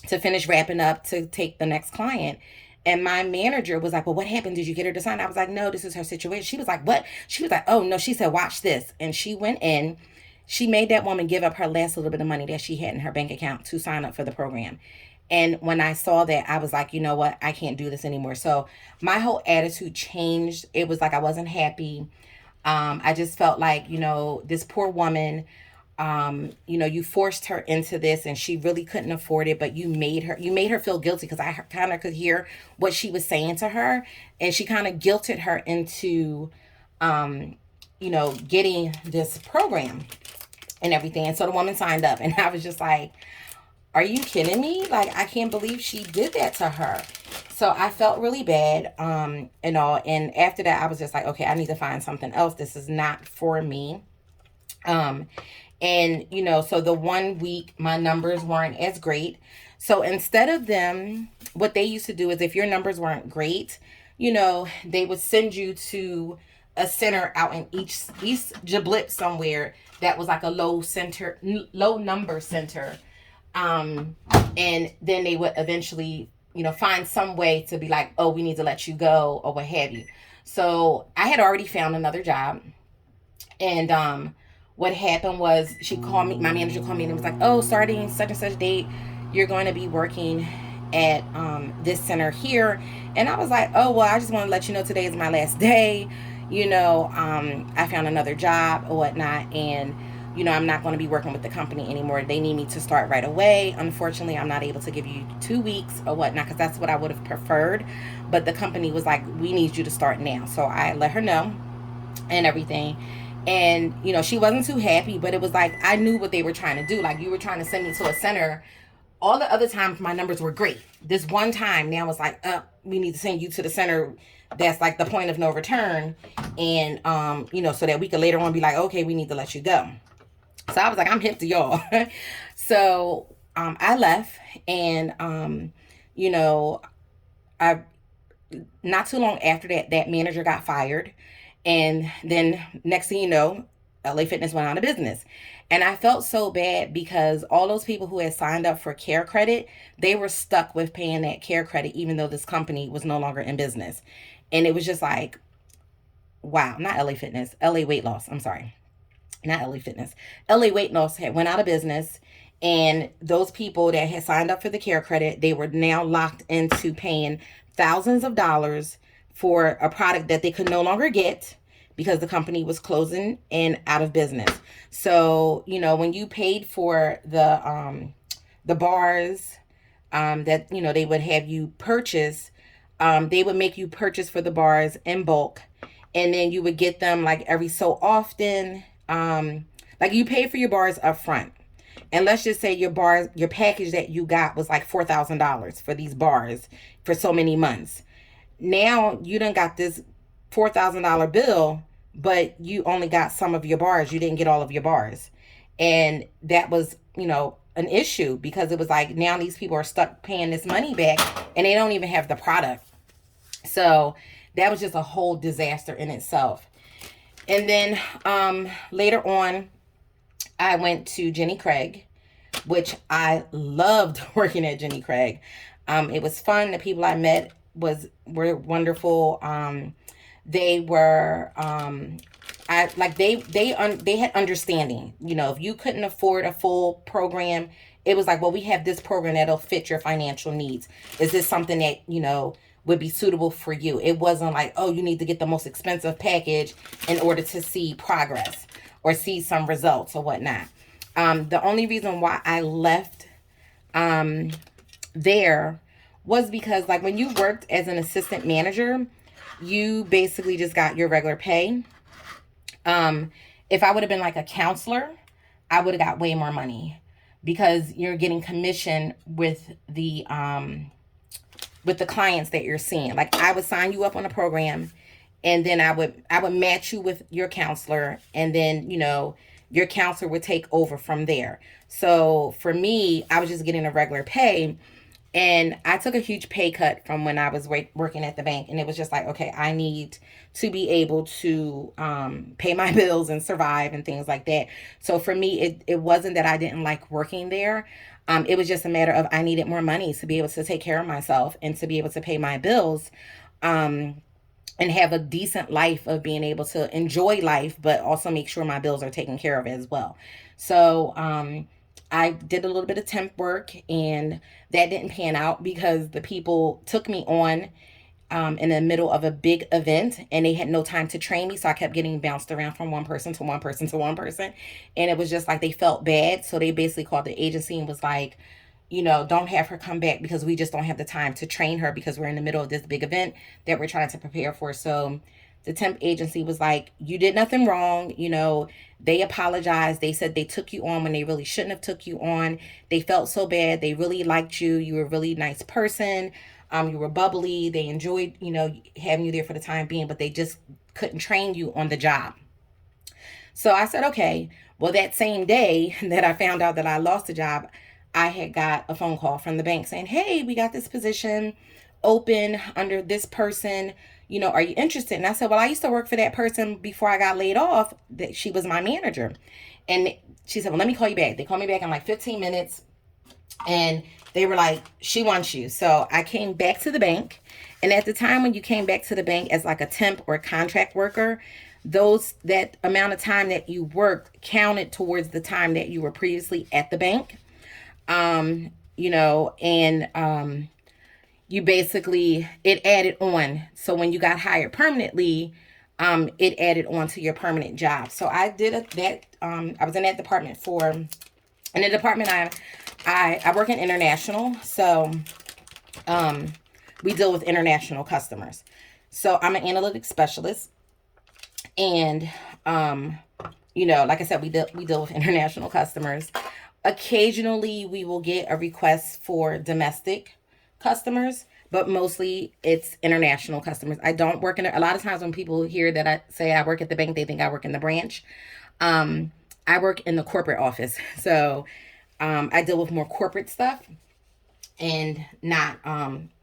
to finish wrapping up to take the next client. And my manager was like, well, what happened? Did you get her to sign? I was like, no, this is her situation. She was like, what? She was like, oh, no. She said, watch this. And she went in. She made that woman give up her last little bit of money that she had in her bank account to sign up for the program. And when I saw that, I was like, you know what? I can't do this anymore. So my whole attitude changed. It was like I wasn't happy. I just felt like, this poor woman, you forced her into this, and she really couldn't afford it, but you made her feel guilty, because I kind of could hear what she was saying to her, and she kind of guilted her into, getting this program. and everything. And so the woman signed up, and I was just like, are you kidding me? Like, I can't believe she did that to her. So I felt really bad, and all. And after that, I was just like, okay, I need to find something else. This is not for me. Um, and, so the 1 week, my numbers weren't as great. So instead of them, what they used to do is if your numbers weren't great, they would send you to a center out in East Giblet somewhere that was like a low number center. And then they would eventually, find some way to be like, oh, we need to let you go or what have you. So I had already found another job. And what happened was she called me, my manager called me and was like, oh, starting such and such date, you're going to be working at this center here. And I was like, oh, well, I just want to let you know today is my last day. I found another job or whatnot. And, I'm not going to be working with the company anymore. They need me to start right away. Unfortunately, I'm not able to give you 2 weeks or whatnot because that's what I would have preferred. But the company was like, we need you to start now. So I let her know and everything. And, she wasn't too happy, but it was like, I knew what they were trying to do. Like, you were trying to send me to a center. All the other times, my numbers were great. This one time, now it's like, we need to send you to the center that's like the point of no return. And, so that we could later on be like, okay, we need to let you go. So I was like, I'm hip to y'all. So, I left and, I, not too long after that manager got fired. And then next thing you know, LA Fitness went out of business. And I felt so bad because all those people who had signed up for care credit, they were stuck with paying that care credit, even though this company was no longer in business. And it was just like, wow, not LA Fitness, LA Weight Loss. I'm sorry, not LA Fitness. LA Weight Loss had went out of business. And those people that had signed up for the care credit, they were now locked into paying thousands of dollars for a product that they could no longer get because the company was closing and out of business. So, when you paid for the bars that, they would have you purchase, they would make you purchase for the bars in bulk. And then you would get them like every so often. Like you pay for your bars up front. And let's just say your package that you got was like $4,000 for these bars for so many months. Now you done got this $4,000 bill, but you only got some of your bars. You didn't get all of your bars. And that was, an issue because it was like now these people are stuck paying this money back and they don't even have the product. So that was just a whole disaster in itself. And then later on, I went to Jenny Craig, which I loved working at Jenny Craig. It was fun. The people I met were wonderful. They were they had understanding. If you couldn't afford a full program, it was like, well, we have this program that'll fit your financial needs. Is this something that would be suitable for you? It wasn't like, oh, you need to get the most expensive package in order to see progress or see some results or whatnot. The only reason why I left there was because like when you worked as an assistant manager, you basically just got your regular pay. If I would have been like a counselor, I would have got way more money because you're getting commission with the clients that you're seeing. Like I would sign you up on a program and then I would match you with your counselor and then, your counselor would take over from there. So for me, I was just getting a regular pay. And I took a huge pay cut from when I was working at the bank. And it was just like, okay, I need to be able to pay my bills and survive and things like that. So for me, it wasn't that I didn't like working there. It was just a matter of I needed more money to be able to take care of myself and to be able to pay my bills and have a decent life of being able to enjoy life, but also make sure my bills are taken care of as well. So I did a little bit of temp work and that didn't pan out because the people took me on in the middle of a big event and they had no time to train me. So I kept getting bounced around from one person to one person to one person. And it was just like they felt bad. So they basically called the agency and was like, don't have her come back because we just don't have the time to train her because we're in the middle of this big event that we're trying to prepare for. So the temp agency was like, you did nothing wrong. You know, they apologized. They said they took you on when they really shouldn't have took you on. They felt so bad. They really liked you. You were a really nice person. You were bubbly. They enjoyed, you know, having you there for the time being, but they just couldn't train you on the job. So I said, okay. Well, that same day that I found out that I lost the job, I had got a phone call from the bank saying, hey, we got this position open under this person. You know, are you interested? And I said, well, I used to work for that person before I got laid off. That she was my manager. And she said, well, let me call you back. They called me back in like 15 minutes. And they were like, she wants you. So I came back to the bank. And at the time when you came back to the bank as like a temp or a contract worker, that amount of time that you worked counted towards the time that you were previously at the bank. You know, and you basically, it added on. So when you got hired permanently, it added on to your permanent job. So I did I was in that department in the department I work in international. So we deal with international customers. So I'm an analytics specialist. And, you know, like I said, we deal with international customers. Occasionally, we will get a request for domestic customers, but mostly it's international customers. I don't work a lot of times when people hear that I say I work at the bank, they think I work in the branch. I work in the corporate office. So I deal with more corporate stuff and not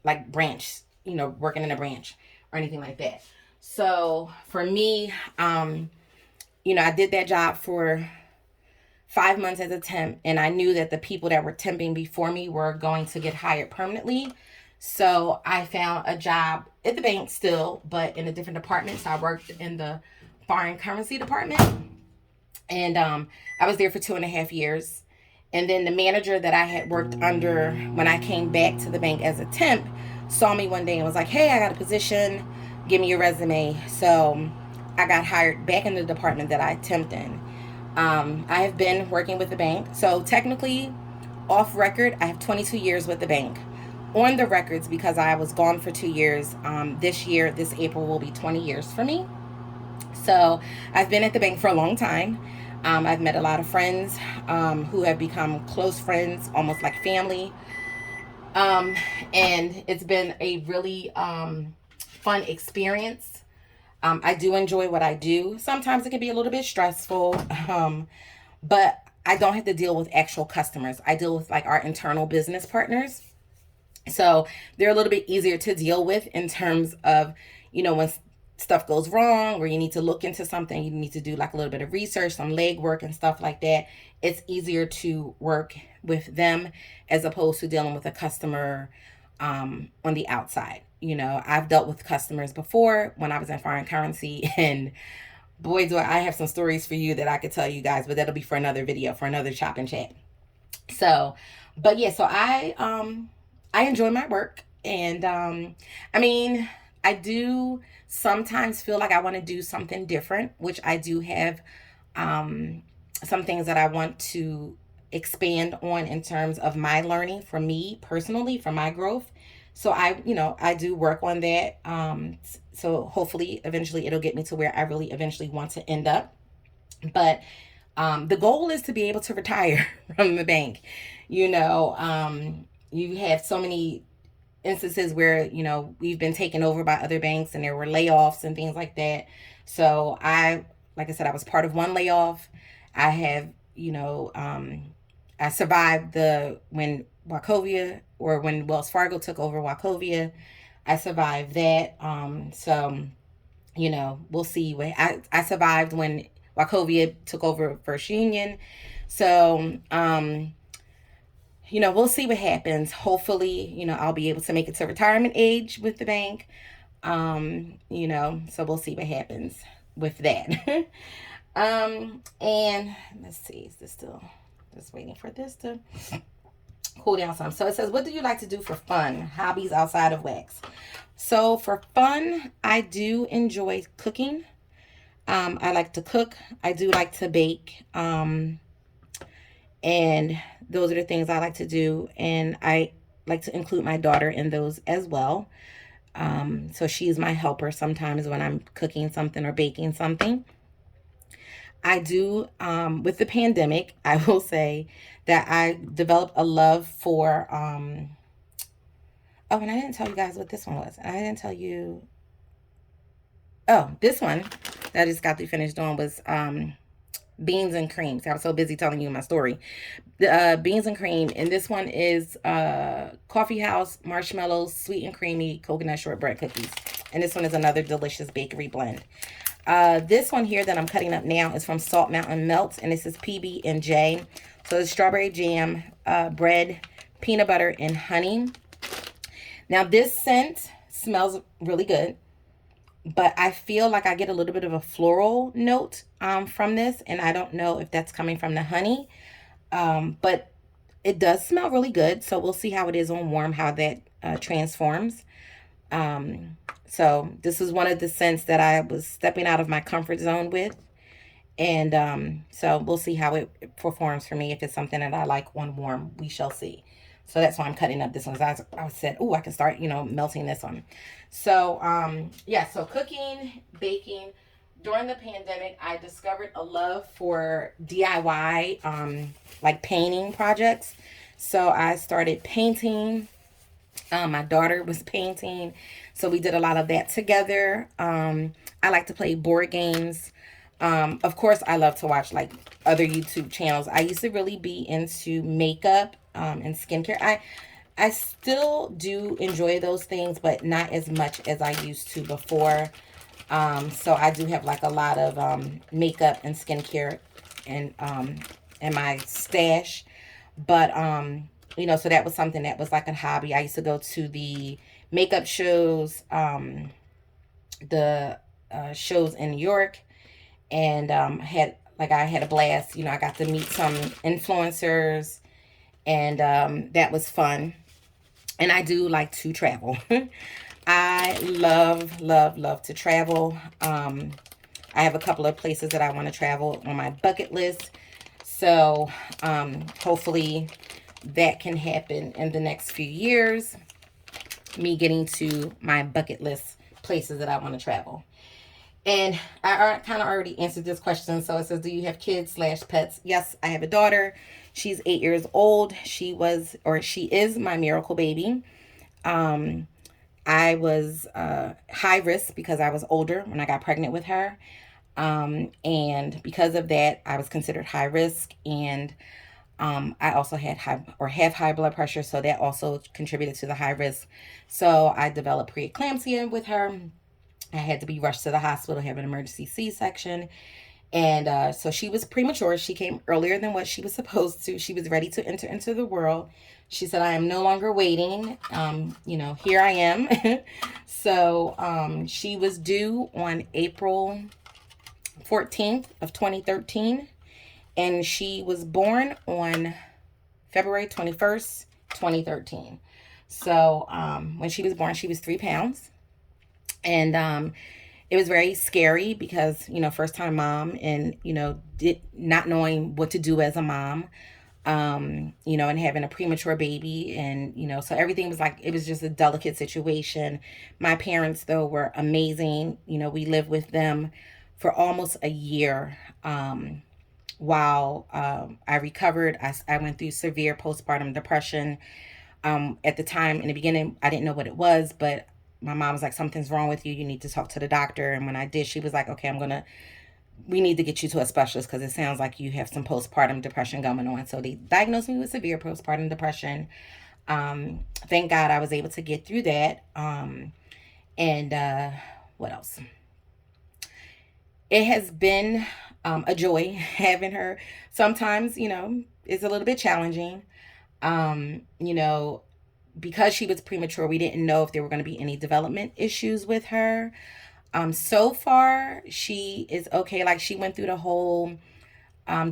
like branch, you know, working in a branch or anything like that. So for me, you know, I did that job for 5 months as a temp, and I knew that the people that were temping before me were going to get hired permanently. So I found a job at the bank still, but in a different department. So I worked in the foreign currency department, and I was there for 2.5 years. And then the manager that I had worked under when I came back to the bank as a temp saw me one day and was like, hey, I got a position. Give me your resume. So I got hired back in the department that I temped in. I have been working with the bank. So technically, off record, I have 22 years with the bank. On the records, because I was gone for 2 years, this year, this April will be 20 years for me. So I've been at the bank for a long time. I've met a lot of friends who have become close friends, almost like family. And it's been a really fun experience. I do enjoy what I do. Sometimes it can be a little bit stressful, but I don't have to deal with actual customers. I deal with like our internal business partners. So they're a little bit easier to deal with in terms of, you know, when stuff goes wrong or you need to look into something, you need to do like a little bit of research, some legwork and stuff like that. It's easier to work with them as opposed to dealing with a customer on the outside. You know, I've dealt with customers before when I was in foreign currency, and boy, do I have some stories for you that I could tell you guys, but that'll be for another video, for another chop and chat. So, but yeah, so I enjoy my work, and I mean, I do sometimes feel like I want to do something different, which I do have some things that I want to expand on in terms of my learning for me personally, for my growth. So I do work on that. So hopefully eventually it'll get me to where I really eventually want to end up. But the goal is to be able to retire from the bank. You know, you have so many instances where, you know, we've been taken over by other banks and there were layoffs and things like that. So like I said, I was part of one layoff. I have, you know, I survived when Wachovia, or when Wells Fargo took over Wachovia. I survived that. So, you know, we'll see. I survived when Wachovia took over First Union. So, you know, we'll see what happens. Hopefully, you know, I'll be able to make it to retirement age with the bank. You know, so we'll see what happens with that. And let's see, is this still just waiting for this to cool down some. So it says, what do you like to do for fun? Hobbies outside of wax. So for fun, I do enjoy cooking. I like to cook. I do like to bake. And those are the things I like to do. And I like to include my daughter in those as well. So she's my helper sometimes when I'm cooking something or baking something. I do, with the pandemic, I will say that I developed a love for, oh, and I didn't tell you guys what this one was. I didn't tell you, oh, this one that I just got to finish doing was beans and cream. See, I was so busy telling you my story. The beans and cream, and this one is coffee house marshmallows, sweet and creamy coconut shortbread cookies. And this one is another delicious bakery blend. This one here that I'm cutting up now is from Salt Mountain Melts, and this is PB&J. So it's strawberry jam, bread, peanut butter, and honey. Now this scent smells really good, but I feel like I get a little bit of a floral note from this, and I don't know if that's coming from the honey, but it does smell really good. So we'll see how it is on warm, how that transforms. So this is one of the scents that I was stepping out of my comfort zone with. And so we'll see how it performs for me. If it's something that I like on warm, we shall see. So that's why I'm cutting up this one. I said, oh, I can start, melting this one. So, yeah, so cooking, baking. During the pandemic, I discovered a love for DIY, like painting projects. So I started painting. My daughter was painting. So we did a lot of that together. I like to play board games. Of course, I love to watch like other YouTube channels. I used to really be into makeup and skincare. I still do enjoy those things, but not as much as I used to before. So I do have like a lot of makeup and skincare and in my stash. But so that was something that was like a hobby. I used to go to the makeup shows, the shows in New York, and I had a blast. I got to meet some influencers, and that was fun. And I do like to travel. I love, love, love to travel. I have a couple of places that I want to travel on my bucket list. So hopefully that can happen in the next few years. Me getting to my bucket list places that I want to travel. And I kind of already answered this question. So it says, do you have kids/pets? Yes, I have a daughter. She's 8 years old. She is my miracle baby. I was high risk because I was older when I got pregnant with her. And because of that, I was considered high risk. And I also had have high blood pressure. So that also contributed to the high risk. So I developed preeclampsia with her. I had to be rushed to the hospital, have an emergency C-section. And so she was premature. She came earlier than what she was supposed to. She was ready to enter into the world. She said, I am no longer waiting. Here I am. So she was due on April 14th of 2013. And she was born on February 21st, 2013. So when she was born, she was 3 pounds. And it was very scary because, first time mom and, not knowing what to do as a mom, and having a premature baby. And, so everything was like, it was just a delicate situation. My parents, though, were amazing. We lived with them for almost a year. While I recovered, I went through severe postpartum depression. At the time, in the beginning, I didn't know what it was, but my mom was like, something's wrong with you. You need to talk to the doctor. And when I did, she was like, okay, we need to get you to a specialist because it sounds like you have some postpartum depression going on. So they diagnosed me with severe postpartum depression. Thank God I was able to get through that. And what else? It has been a joy having her. Sometimes, it's a little bit challenging. Um, you know, because she was premature, we didn't know if there were going to be any development issues with her. So far, she is okay. Like, she went through the whole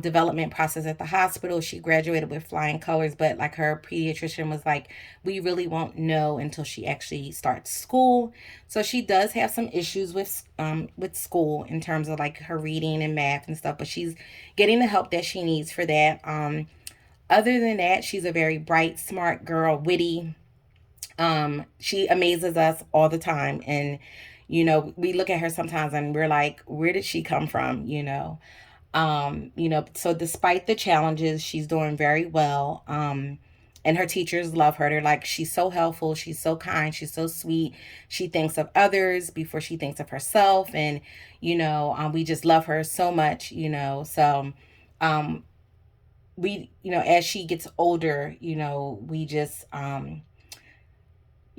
development process at the hospital. She graduated with flying colors, but like her pediatrician was like, we really won't know until she actually starts school. So she does have some issues with school in terms of like her reading and math and stuff, but she's getting the help that she needs for that. Other than that, she's a very bright, smart girl, witty. She amazes us all the time. And, you know, we look at her sometimes and we're like, where did she come from? You know, so despite the challenges, she's doing very well. And her teachers love her. They're like, she's so helpful, she's so kind, she's so sweet. She thinks of others before she thinks of herself. And, we just love her so much, So we, as she gets older, we just,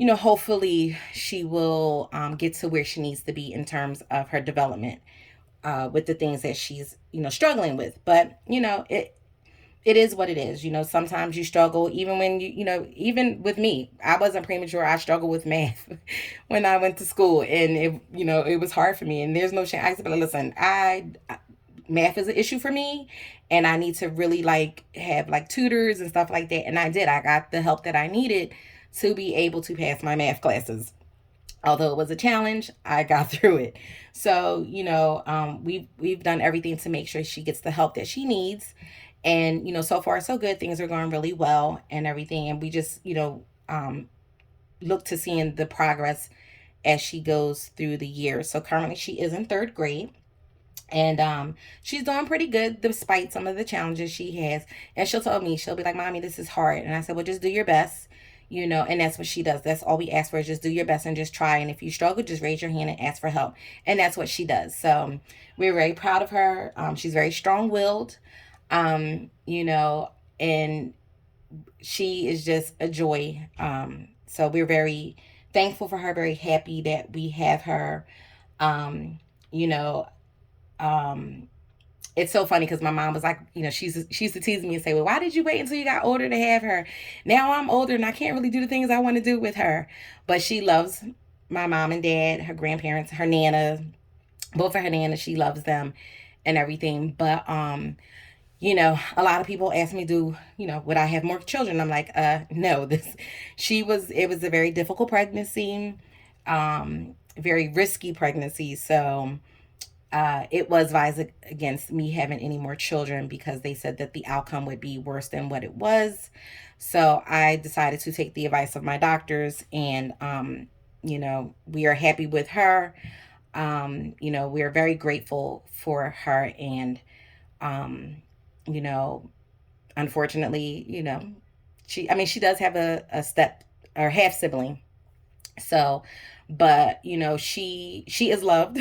hopefully she will get to where she needs to be in terms of her development with the things that she's, struggling with. But, it is what it is. Sometimes you struggle, even when even with me, I wasn't premature. I struggled with math when I went to school, and it was hard for me. And there's no shame. I said, listen, math is an issue for me, and I need to really like have like tutors and stuff like that. And I did. I got the help that I needed to be able to pass my math classes. Although it was a challenge, I got through it. So we've done everything to make sure she gets the help that she needs, and so far so good. Things are going really well and everything, and we just look to seeing the progress as she goes through the years. So currently she is in third grade, and she's doing pretty good despite some of the challenges she has. And she'll tell me, she'll be like, Mommy, this is hard. And I said, well, just do your best. And that's what she does. That's all we ask for, is just do your best and just try. And if you struggle, just raise your hand and ask for help. And that's what she does. So we're very proud of her. She's very strong willed, and she is just a joy. So we're very thankful for her, very happy that we have her. Um, you know, um, it's so funny because my mom was like, she used to tease me and say, well, why did you wait until you got older to have her? Now I'm older and I can't really do the things I want to do with her. But she loves my mom and dad, her grandparents, her nana, both of her nanas. She loves them and everything. But a lot of people ask me, would I have more children? I'm like, no. It was a very difficult pregnancy, very risky pregnancy. So it was advised against me having any more children because they said that the outcome would be worse than what it was. So I decided to take the advice of my doctors, and we are happy with her. We are very grateful for her, and um, you know, unfortunately, she does have a step or half sibling. So, but she is loved.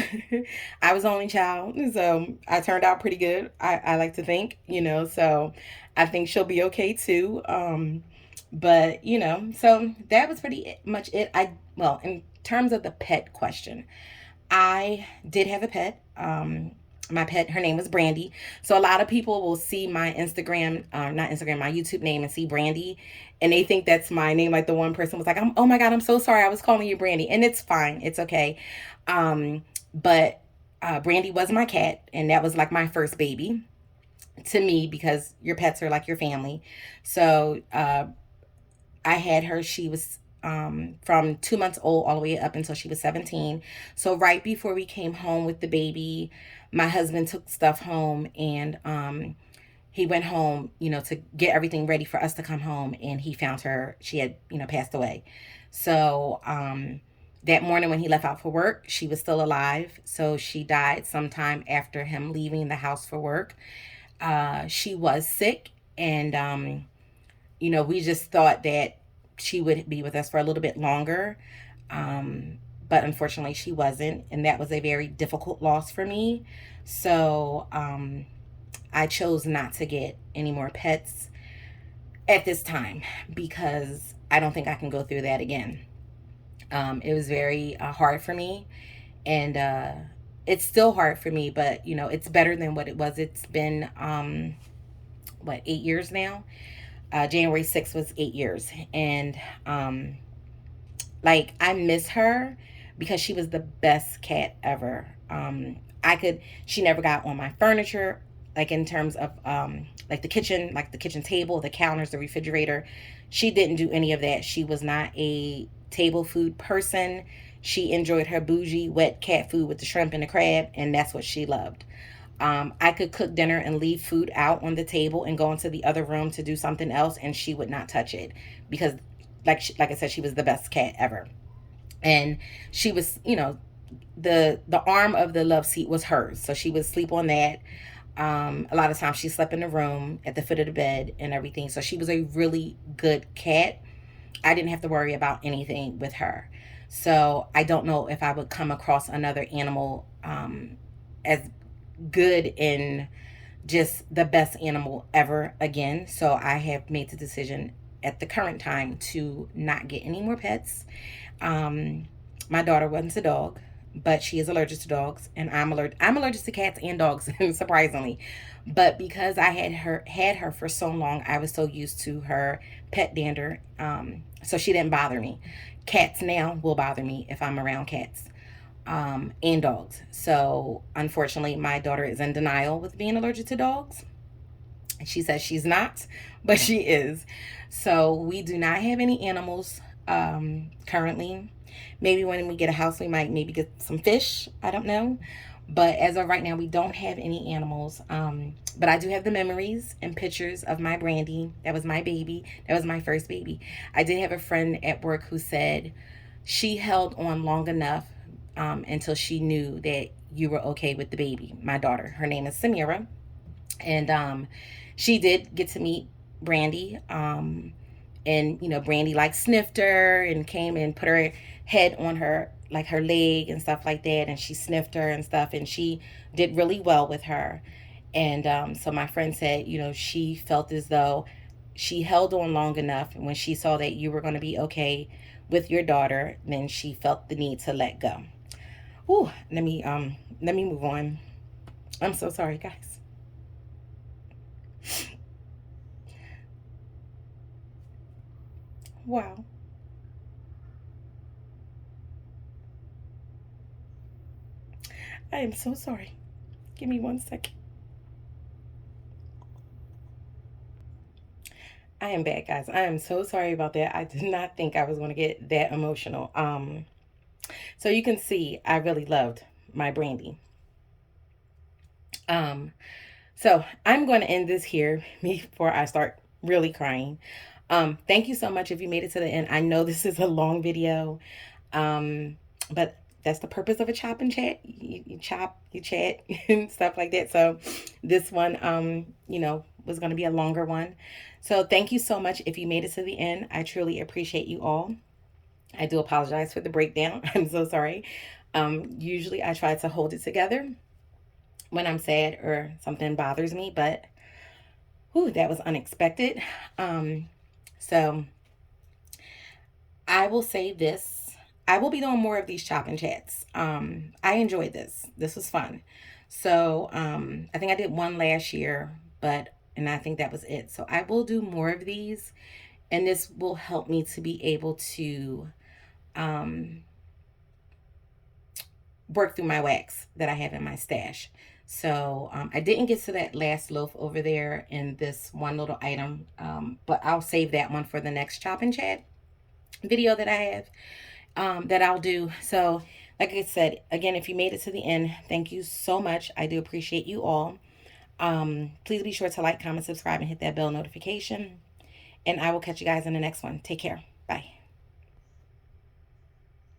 I was the only child, so I turned out pretty good. I like to think, so I think she'll be okay too. But so that was pretty much it. In terms of the pet question, I did have a pet. My pet, her name was Brandy. So a lot of people will see my Instagram, not Instagram, my YouTube name, and see Brandy, and they think that's my name. Like the one person was like, "Oh my God, I'm so sorry, I was calling you Brandy," and it's fine, it's okay. But Brandy was my cat, and that was like my first baby to me because your pets are like your family. So I had her. She was from 2 months old all the way up until she was 17. So right before we came home with the baby, my husband took stuff home, and he went home, to get everything ready for us to come home, and he found her. She had, passed away. So that morning when he left out for work, she was still alive. So she died sometime after him leaving the house for work. She was sick, and we just thought that she would be with us for a little bit longer. But unfortunately, she wasn't. And that was a very difficult loss for me. So I chose not to get any more pets at this time because I don't think I can go through that again. It was very hard for me. And it's still hard for me, but, it's better than what it was. It's been, 8 years now? January 6th was 8 years. And like, I miss her because she was the best cat ever. She never got on my furniture, like in terms of like the kitchen table, the counters, the refrigerator. She didn't do any of that. She was not a table food person. She enjoyed her bougie wet cat food with the shrimp and the crab, and that's what she loved. I could cook dinner and leave food out on the table and go into the other room to do something else, and she would not touch it because like I said, she was the best cat ever. And she was, you know, the arm of the love seat was hers, so she would sleep on that. A lot of times she slept in the room at the foot of the bed and everything. So she was a really good cat. I didn't have to worry about anything with her. So I don't know if I would come across another animal as good and just the best animal ever again. So I have made the decision at the current time to not get any more pets. Um, my daughter wants a dog, but she is allergic to dogs, and I'm allergic to cats and dogs, surprisingly. But because I had her for so long, I was so used to her pet dander, so she didn't bother me. Cats now will bother me if I'm around cats, and dogs. So unfortunately, my daughter is in denial with being allergic to dogs. She says she's not, but she is. So we do not have any animals currently. Maybe when we get a house, we might maybe get some fish. I don't know. But as of right now, we don't have any animals. But I do have the memories and pictures of my Brandy. That was my baby. That was my first baby. I did have a friend at work who said she held on long enough until she knew that you were okay with the baby. My daughter, her name is Samira, and she did get to meet Brandy. And you know, Brandy like sniffed her and came and put her head on her, like her leg and stuff like that, and she sniffed her and stuff, and she did really well with her. And so my friend said, you know, she felt as though she held on long enough, and when she saw that you were going to be okay with your daughter, then she felt the need to let go. Ooh, let me move on. I'm so sorry, guys. Wow. I am so sorry. Give me 1 second. I am bad, guys. I am so sorry about that. I did not think I was going to get that emotional. So you can see I really loved my Brandy. Um, so I'm going to end this here before I start really crying. Thank you so much if you made it to the end. I know this is a long video, but that's the purpose of a chop and chat. You chop, you chat, and stuff like that. So this one, you know, was going to be a longer one. So thank you so much if you made it to the end. I truly appreciate you all. I do apologize for the breakdown. I'm so sorry. Usually I try to hold it together when I'm sad or something bothers me, but whew, that was unexpected. So I will say this. I will be doing more of these chop and chats. I enjoyed this. This was fun. So I think I did one last year, and I think that was it. So I will do more of these, and this will help me to be able to um, work through my wax that I have in my stash. So I didn't get to that last loaf over there in this one little item, but I'll save that one for the next chop and chat video that I have, that I'll do. So like I said, again, if you made it to the end, thank you so much. I do appreciate you all. Please be sure to like, comment, subscribe, and hit that bell notification. And I will catch you guys in the next one. Take care. Bye.